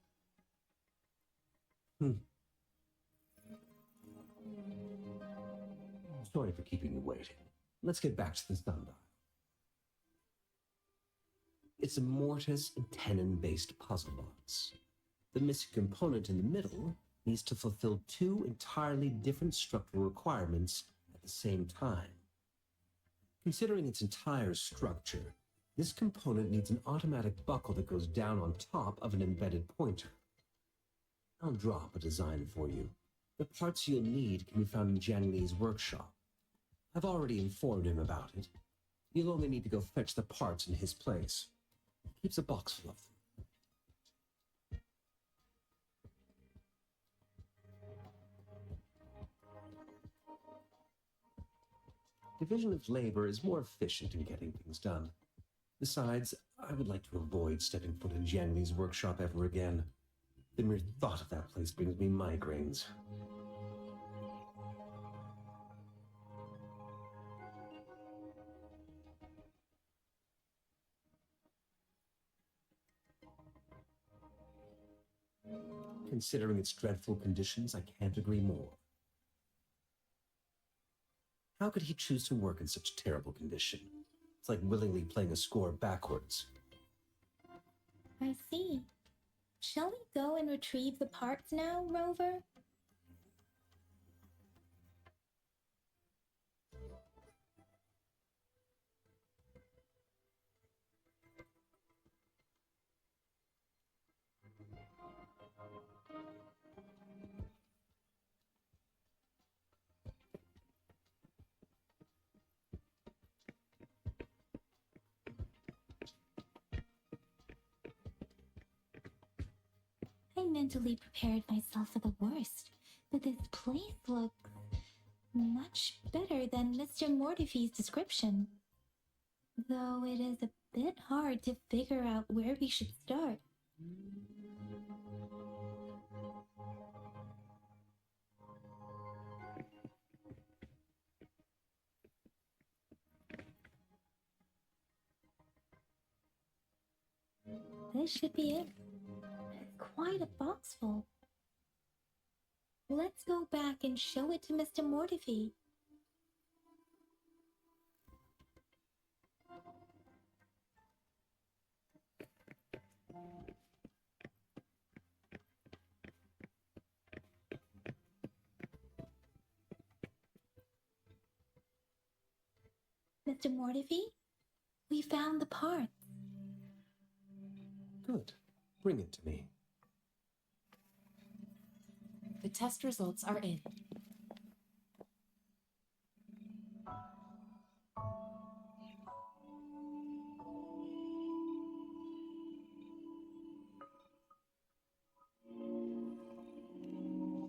Sorry for keeping you waiting. Let's get back to the sundial. It's a mortise and tenon-based puzzle box. The missing component in the middle needs to fulfill two entirely different structural requirements at the same time. Considering its entire structure, this component needs an automatic buckle that goes down on top of an embedded pointer. I'll draw up a design for you. The parts you'll need can be found in Jiang Li's workshop. I've already informed him about it. You'll only need to go fetch the parts in his place. He keeps a box full of them. Division of labor is more efficient in getting things done. Besides, I would like to avoid stepping foot in Jiangli's workshop ever again. The mere thought of that place brings me migraines. Considering its dreadful conditions, I can't agree more. How could he choose to work in such terrible condition? It's like willingly playing a score backwards. I see. Shall we go and retrieve the parts now, Rover? I mentally prepared myself for the worst, but this place looks much better than Mr. Mortifee's description. Though it is a bit hard to figure out where we should start. This should be it. It's quite a box full. Let's go back and show it to Mr. Mortifee. Mr. Mortifee, we found the parts. Good. Bring it to me. The test results are in.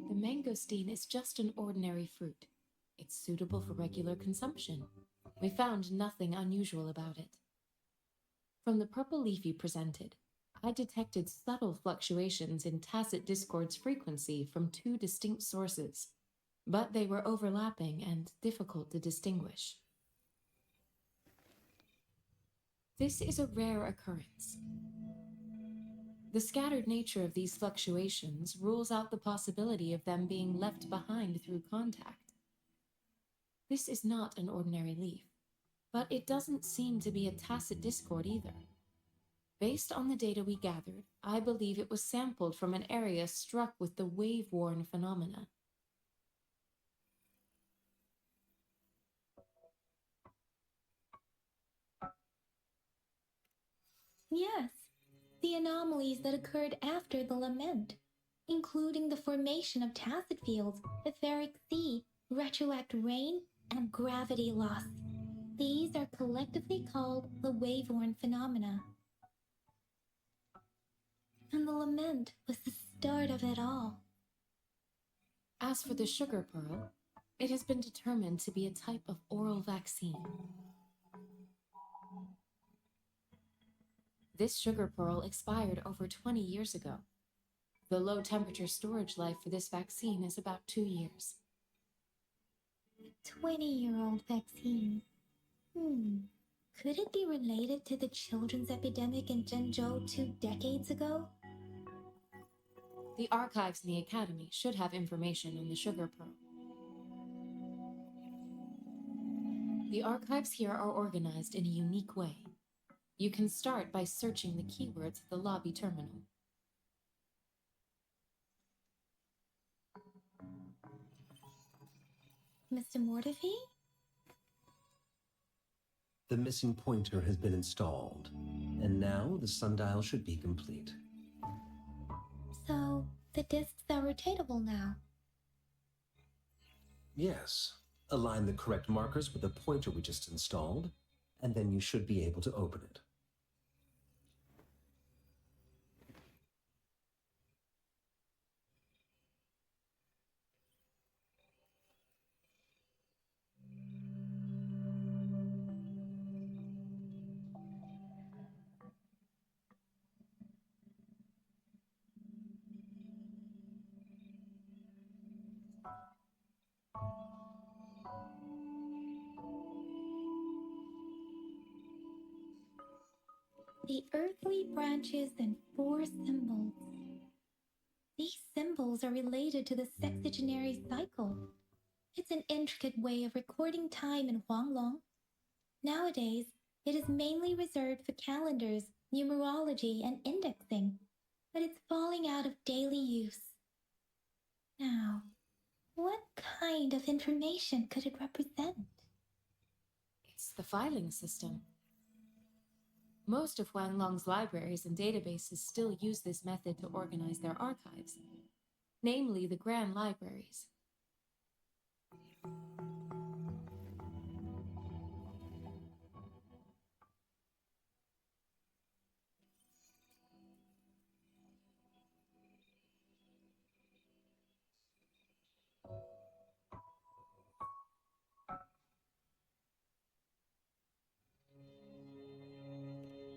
The mangosteen is just an ordinary fruit. It's suitable for regular consumption. We found nothing unusual about it. From the purple leaf you presented, I detected subtle fluctuations in tacit discord's frequency from two distinct sources, but they were overlapping and difficult to distinguish. This is a rare occurrence. The scattered nature of these fluctuations rules out the possibility of them being left behind through contact. This is not an ordinary leaf, but it doesn't seem to be a tacit discord either. Based on the data we gathered, I believe it was sampled from an area struck with the wave-worn phenomena. Yes, the anomalies that occurred after the lament, including the formation of tacit fields, etheric sea, retroact rain, and gravity loss. These are collectively called the wave-worn phenomena. And the lament was the start of it all. As for the sugar pearl, it has been determined to be a type of oral vaccine. This sugar pearl expired over 20 years ago. The low temperature storage life for this vaccine is about 2 years. A 20-year-old vaccine. Could it be related to the children's epidemic in Zhengzhou 2 decades ago? The archives in the academy should have information on the sugar pearl. The archives here are organized in a unique way. You can start by searching the keywords at the lobby terminal. Mr. Mortifee? The missing pointer has been installed, and now the sundial should be complete. So, the discs are rotatable now. Yes. Align the correct markers with the pointer we just installed, and then you should be able to open it. The earthly branches and 4 symbols. These symbols are related to the sexagenary cycle. It's an intricate way of recording time in Huanglong. Nowadays, it is mainly reserved for calendars, numerology, and indexing, but it's falling out of daily use. Now, what kind of information could it represent? It's the filing system. Most of Huanglong's libraries and databases still use this method to organize their archives, namely the Grand Libraries.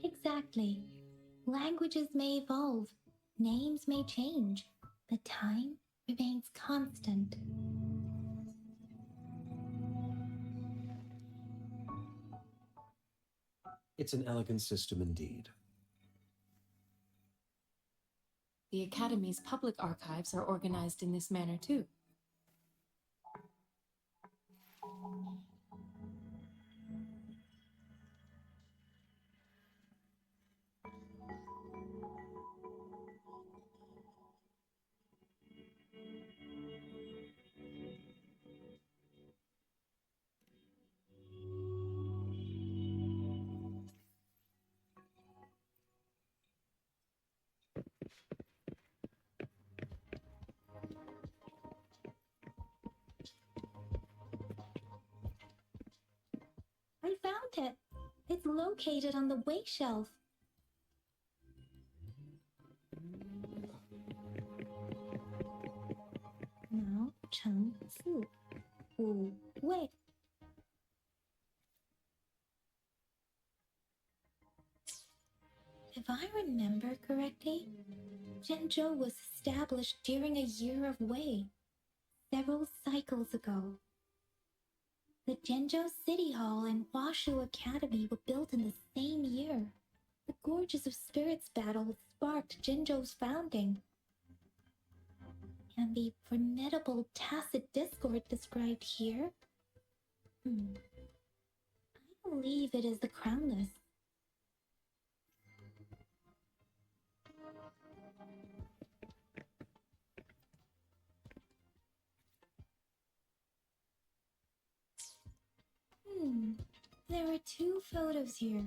Exactly. Languages may evolve, names may change, but time remains constant. It's an elegant system indeed. The Academy's public archives are organized in this manner too. I found it. It's located on the way shelf. Now, Cheng Fu, Wu Wei. If I remember correctly, Zhenzhou was established during a year of Wei, several cycles ago. The Zhenzhou City Hall and Huashu Academy were built in the same year. The Gorges of Spirits battle sparked Zhenzhou's founding. And the formidable tacit discord described here? I believe it is the Crownless. There are 2 photos here.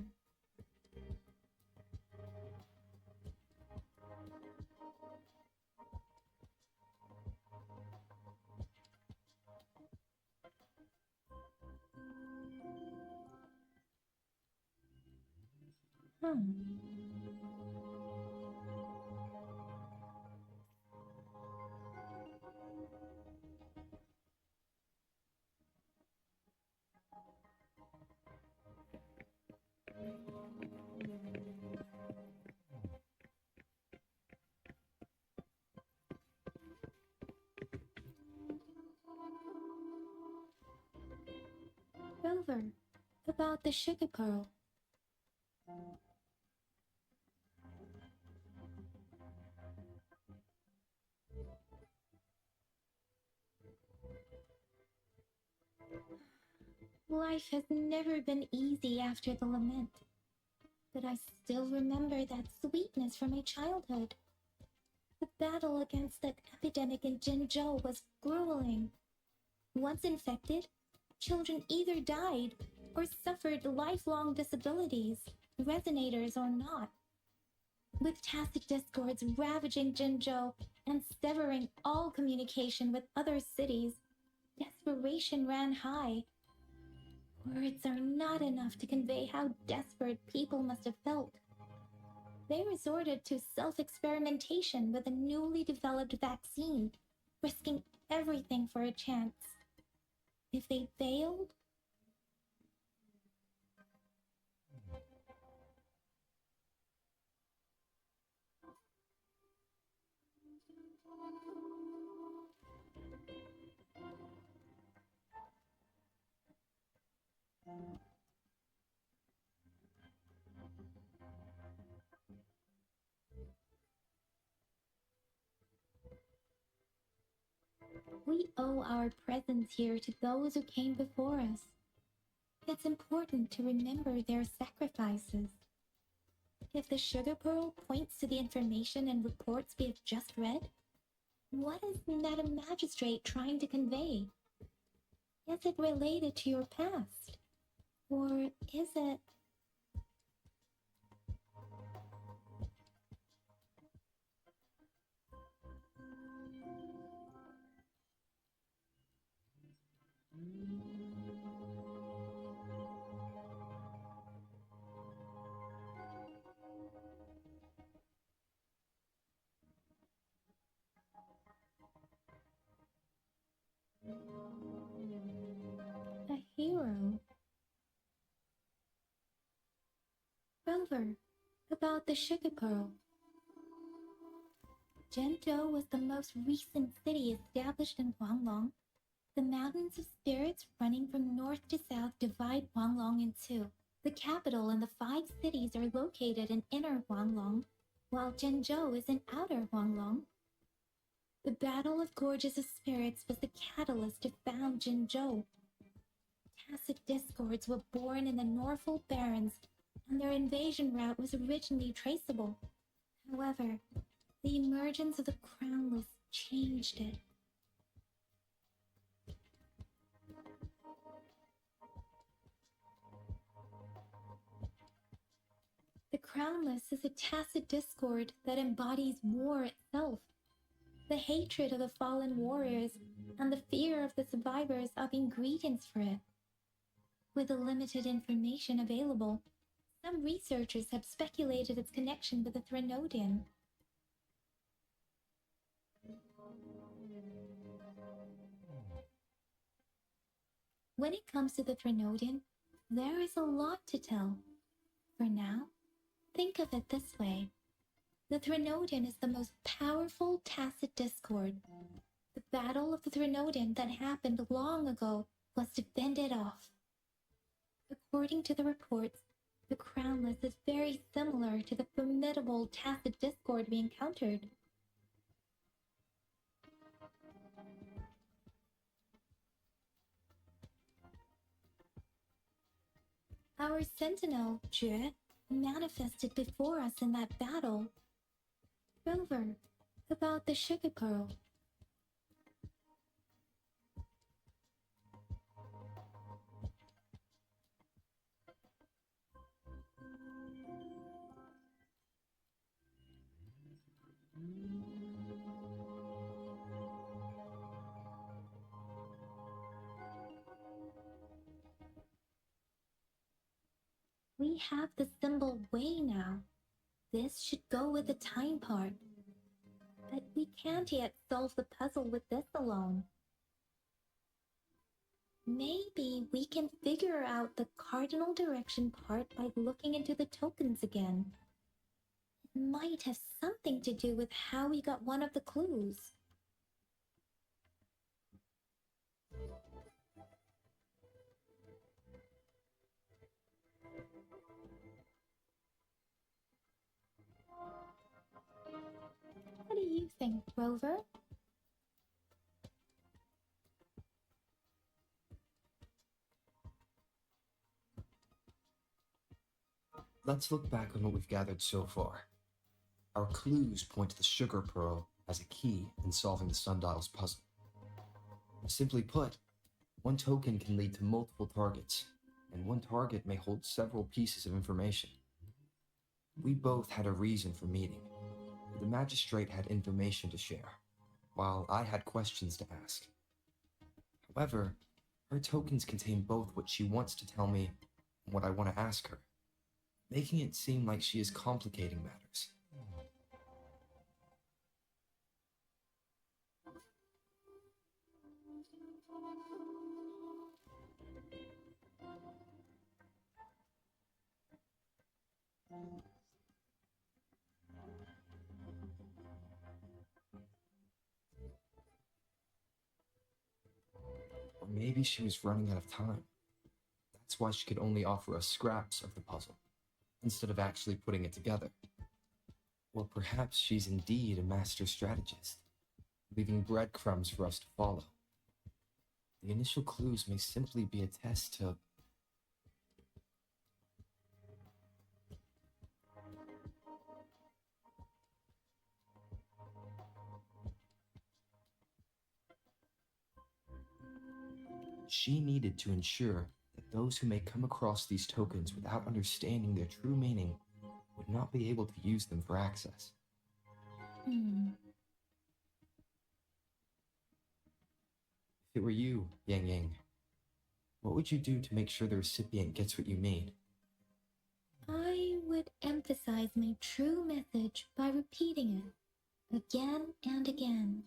Rover, about the sugar pearl. Life has never been easy after the lament, but I still remember that sweetness from my childhood. The battle against that epidemic in Jinzhou was grueling. Once infected, children either died or suffered lifelong disabilities, resonators or not. With tacit discords ravaging Jinzhou and severing all communication with other cities, desperation ran high. Words are not enough to convey how desperate people must have felt. They resorted to self-experimentation with a newly developed vaccine, risking everything for a chance. If they failed, We owe our presence here to those who came before us. It's important to remember their sacrifices. If the sugar pearl points to the information and reports we have just read, what is Madam Magistrate trying to convey? Is it related to your past? Or is it... a hero? Rover, about the sugar pearl. Zhenzhou was the most recent city established in Huanglong. The mountains of spirits running from north to south divide Huanglong in two. The capital and the 5 cities are located in inner Huanglong, while Zhenzhou is in outer Huanglong. The Battle of Gorges of Spirits was the catalyst to found Zhenzhou. Tacit discords were born in the Norfolk Barrens, and their invasion route was originally traceable. However, the emergence of the Crownless changed it. The Crownless is a tacit discord that embodies war itself. The hatred of the fallen warriors and the fear of the survivors are ingredients for it. With the limited information available, some researchers have speculated its connection with the Threnodian. When it comes to the Threnodian, there is a lot to tell. For now, think of it this way. The Threnodian is the most powerful tacit discord. The battle of the Threnodian that happened long ago was to fend it off. According to the reports, the Crownless is very similar to the formidable tacit discord we encountered. Our sentinel, Jue, manifested before us in that battle. Rover, about the sugar pearl. We have the symbol way now. This should go with the time part. But we can't yet solve the puzzle with this alone. Maybe we can figure out the cardinal direction part by looking into the tokens again. It might have something to do with how we got one of the clues. What do you think, Rover? Let's look back on what we've gathered so far. Our clues point to the sugar pearl as a key in solving the sundial's puzzle. Simply put, one token can lead to multiple targets, and one target may hold several pieces of information. We both had a reason for meeting. The magistrate had information to share, while I had questions to ask. However, her tokens contain both what she wants to tell me and what I want to ask her, making it seem like she is complicating matters. Or maybe she was running out of time. That's why she could only offer us scraps of the puzzle, instead of actually putting it together. Or perhaps she's indeed a master strategist, leaving breadcrumbs for us to follow. The initial clues may simply be a test to... She needed to ensure that those who may come across these tokens without understanding their true meaning would not be able to use them for access. If it were you, Yang Yang, what would you do to make sure the recipient gets what you need? I would emphasize my true message by repeating it again and again.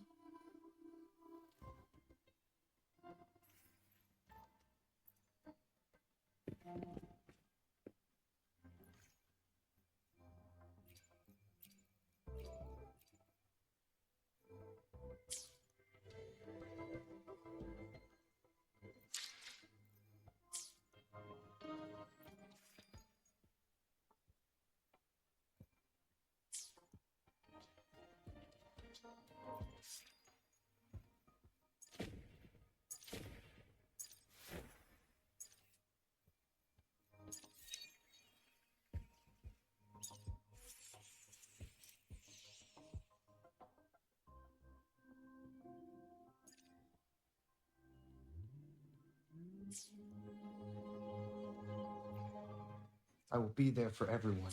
I will be there for everyone.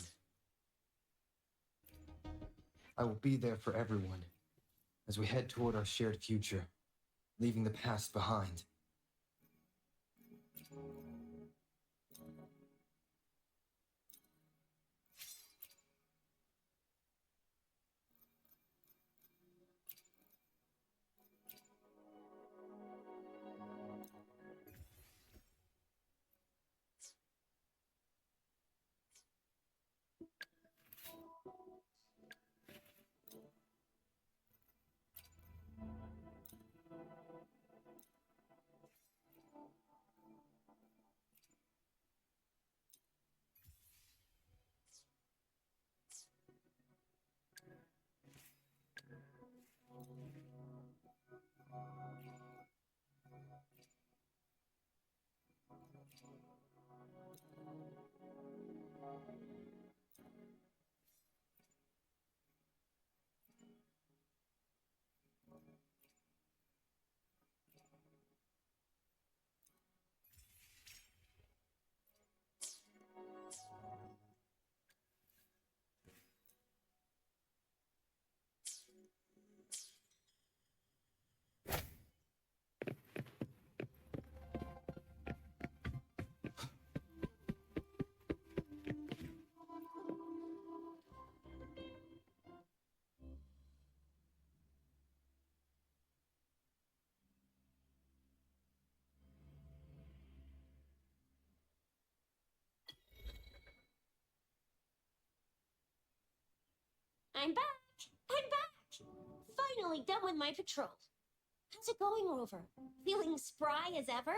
I will be there for everyone as we head toward our shared future, leaving the past behind. I'm back! I'm back! Finally done with my patrol. How's it going, Rover? Feeling spry as ever?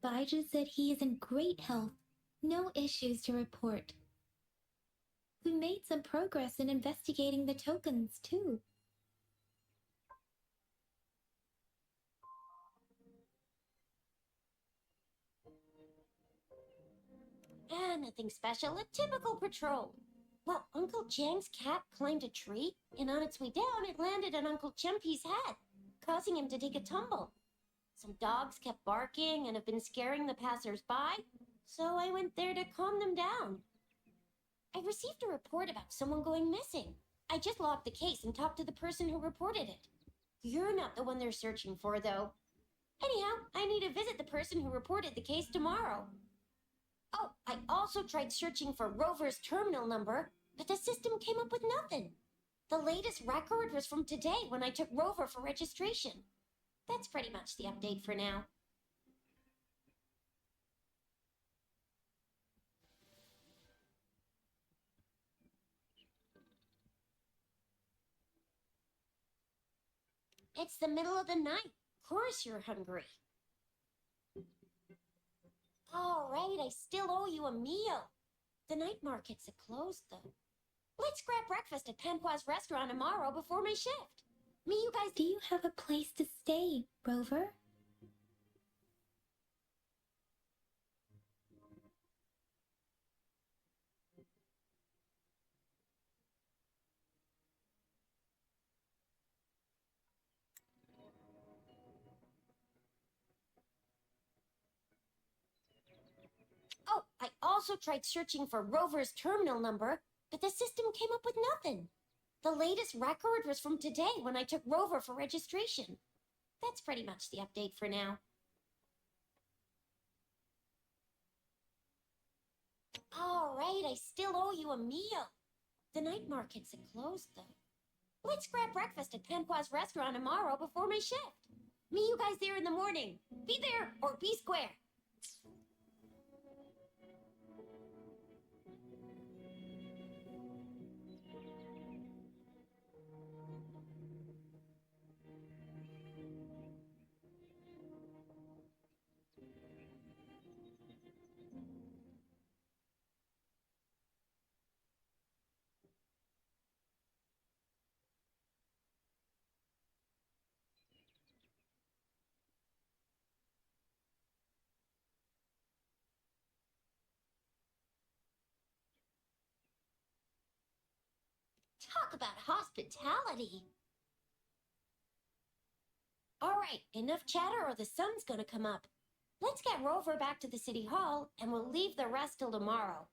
Baiju said he is in great health. No issues to report. We made some progress in investigating the tokens, too. Nothing special. A typical patrol. Well, Uncle Chang's cat climbed a tree, and on its way down, it landed on Uncle Chempy's head, causing him to take a tumble. Some dogs kept barking and have been scaring the passers-by, so I went there to calm them down. I received a report about someone going missing. I just logged the case and talked to the person who reported it. You're not the one they're searching for, though. Anyhow, I need to visit the person who reported the case tomorrow. Oh, I also tried searching for Rover's terminal number, but the system came up with nothing. The latest record was from today when I took Rover for registration. That's pretty much the update for now. It's the middle of the night. Of course you're hungry. All right, I still owe you a meal. The night markets are closed, though. Let's grab breakfast at Pamqua's restaurant tomorrow before my shift. Me, you guys. Do you have a place to stay, Rover? Oh, I also tried searching for Rover's terminal number, but the system came up with nothing. The latest record was from today when I took Rover for registration. That's pretty much the update for now. All right, I still owe you a meal. The night markets are closed, though. Let's grab breakfast at Pamqua's restaurant tomorrow before my shift. Me, you guys there in the morning. Be there or be square. Talk about hospitality. All right, enough chatter or the sun's gonna come up. Let's get Rover back to the city hall and we'll leave the rest till tomorrow.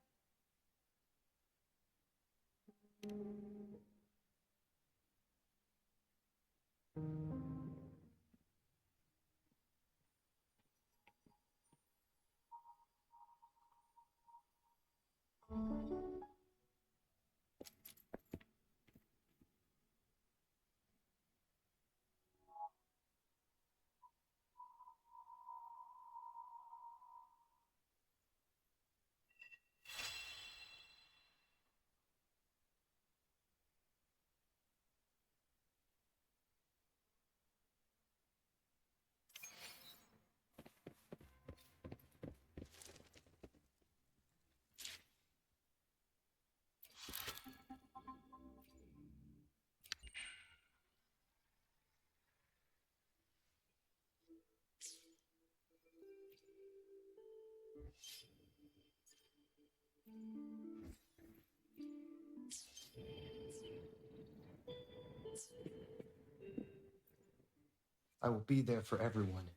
I will be there for everyone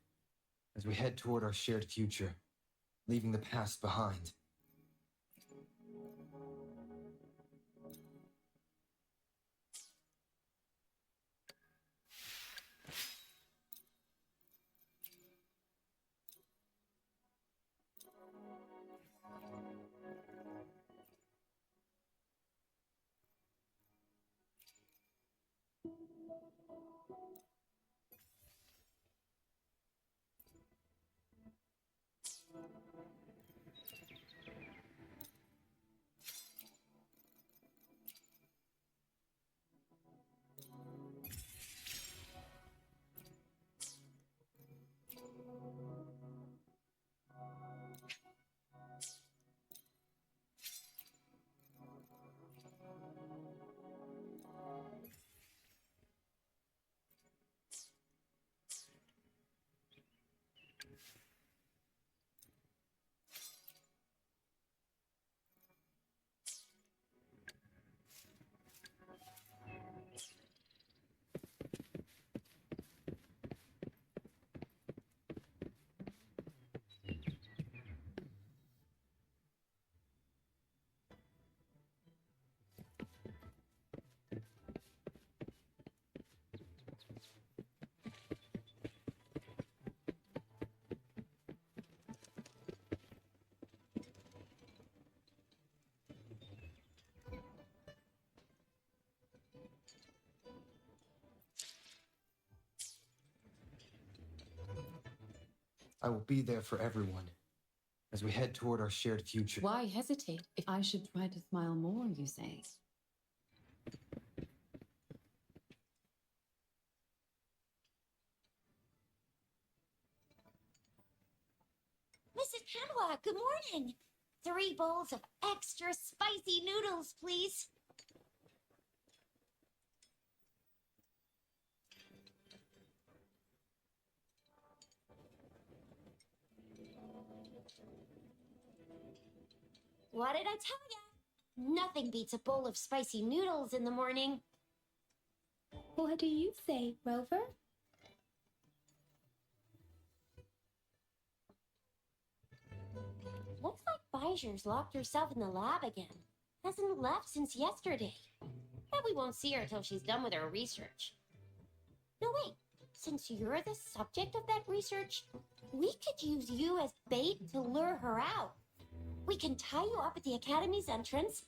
as we head toward our shared future, leaving the past behind. I will be there for everyone as we head toward our shared future. Why hesitate if I should try to smile more, you say? Mrs. Pamela, good morning. 3 bowls of extra spicy noodles, please. What did I tell ya? Nothing beats a bowl of spicy noodles in the morning. What do you say, Rover? Looks like Bijou's locked herself in the lab again. Hasn't left since yesterday. Bet we won't see her till she's done with her research. No, wait. Since you're the subject of that research, we could use you as bait to lure her out. We can tie you up at the Academy's entrance,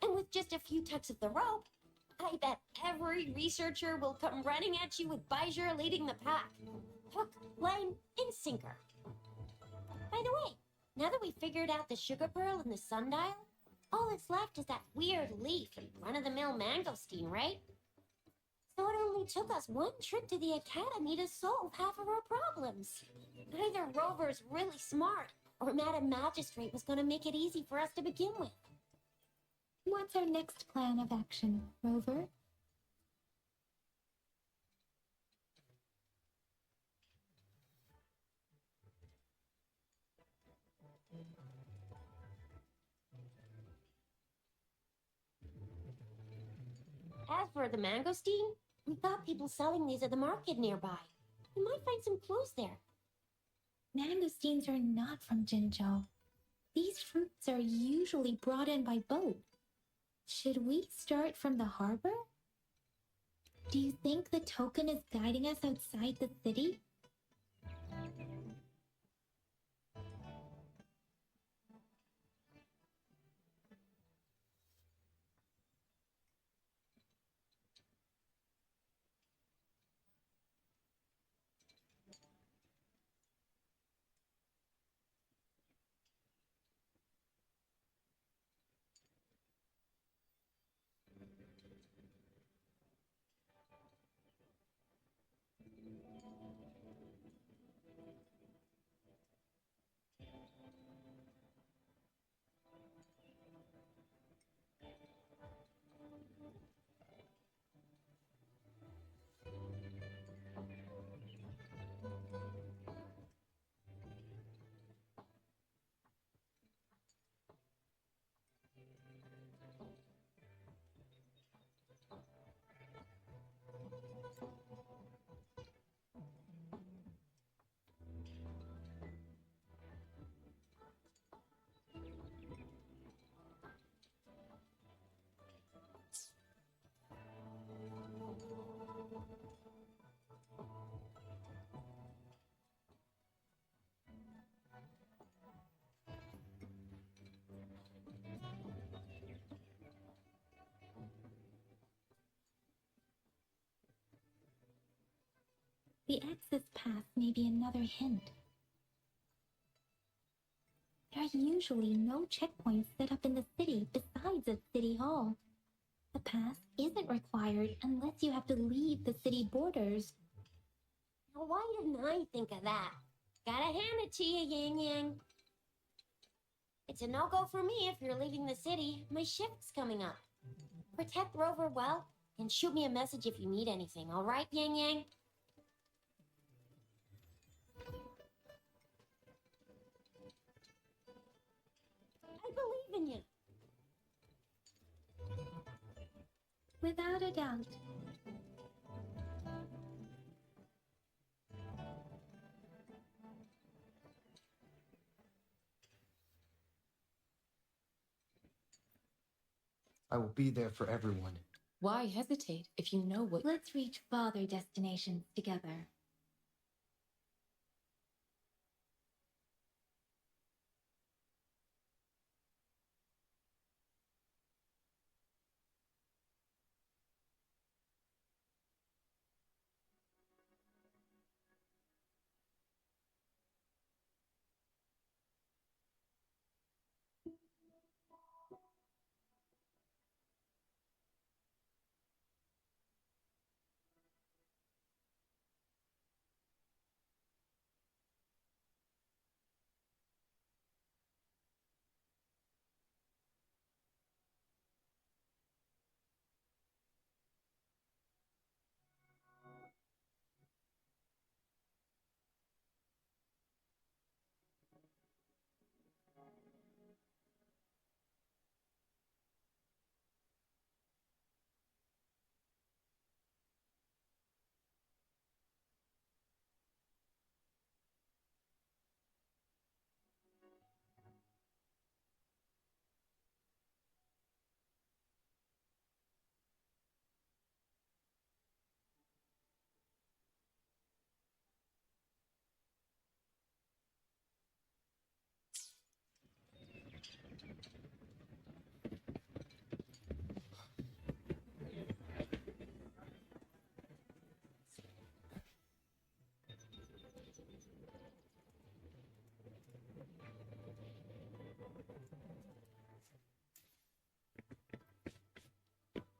and with just a few tugs of the rope, I bet every researcher will come running at you with Bijou leading the pack. Hook, line, and sinker. By the way, now that we figured out the sugar pearl and the sundial, all that's left is that weird leaf and run-of-the-mill mangosteen, right? So it only took us one trip to the Academy to solve half of our problems. Either Rover's really smart, or Madam Magistrate was going to make it easy for us to begin with. What's our next plan of action, Rover? As for the mangosteen, we thought people selling these at the market nearby. We might find some clues there. Mangosteens are not from Jinzhou. These fruits are usually brought in by boat. Should we start from the harbor? Do you think the token is guiding us outside the city? The access path may be another hint. There are usually no checkpoints set up in the city besides at City Hall. The pass isn't required unless you have to leave the city borders. Now, why didn't I think of that? Gotta hand it to you, Yang Yang. It's a no-go for me if you're leaving the city. My shift's coming up. Protect Rover well, and shoot me a message if you need anything, all right, Yang Yang? I believe in you. Without a doubt. I will be there for everyone. Why hesitate if you know what... Let's reach farther destinations together.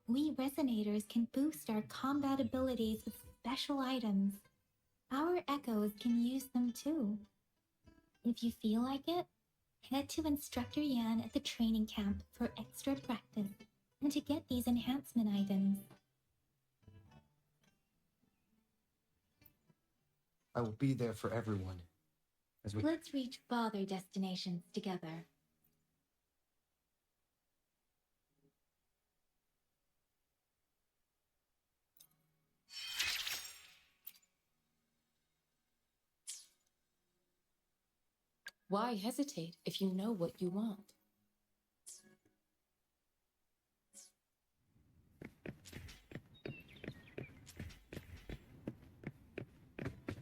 We resonators can boost our combat abilities with special items. Our echoes can use them too. If you feel like it, head to Instructor Yan at the training camp for extra practice and to get these enhancement items. I will be there for everyone. As we Let's reach farther destinations together. Why hesitate if you know what you want?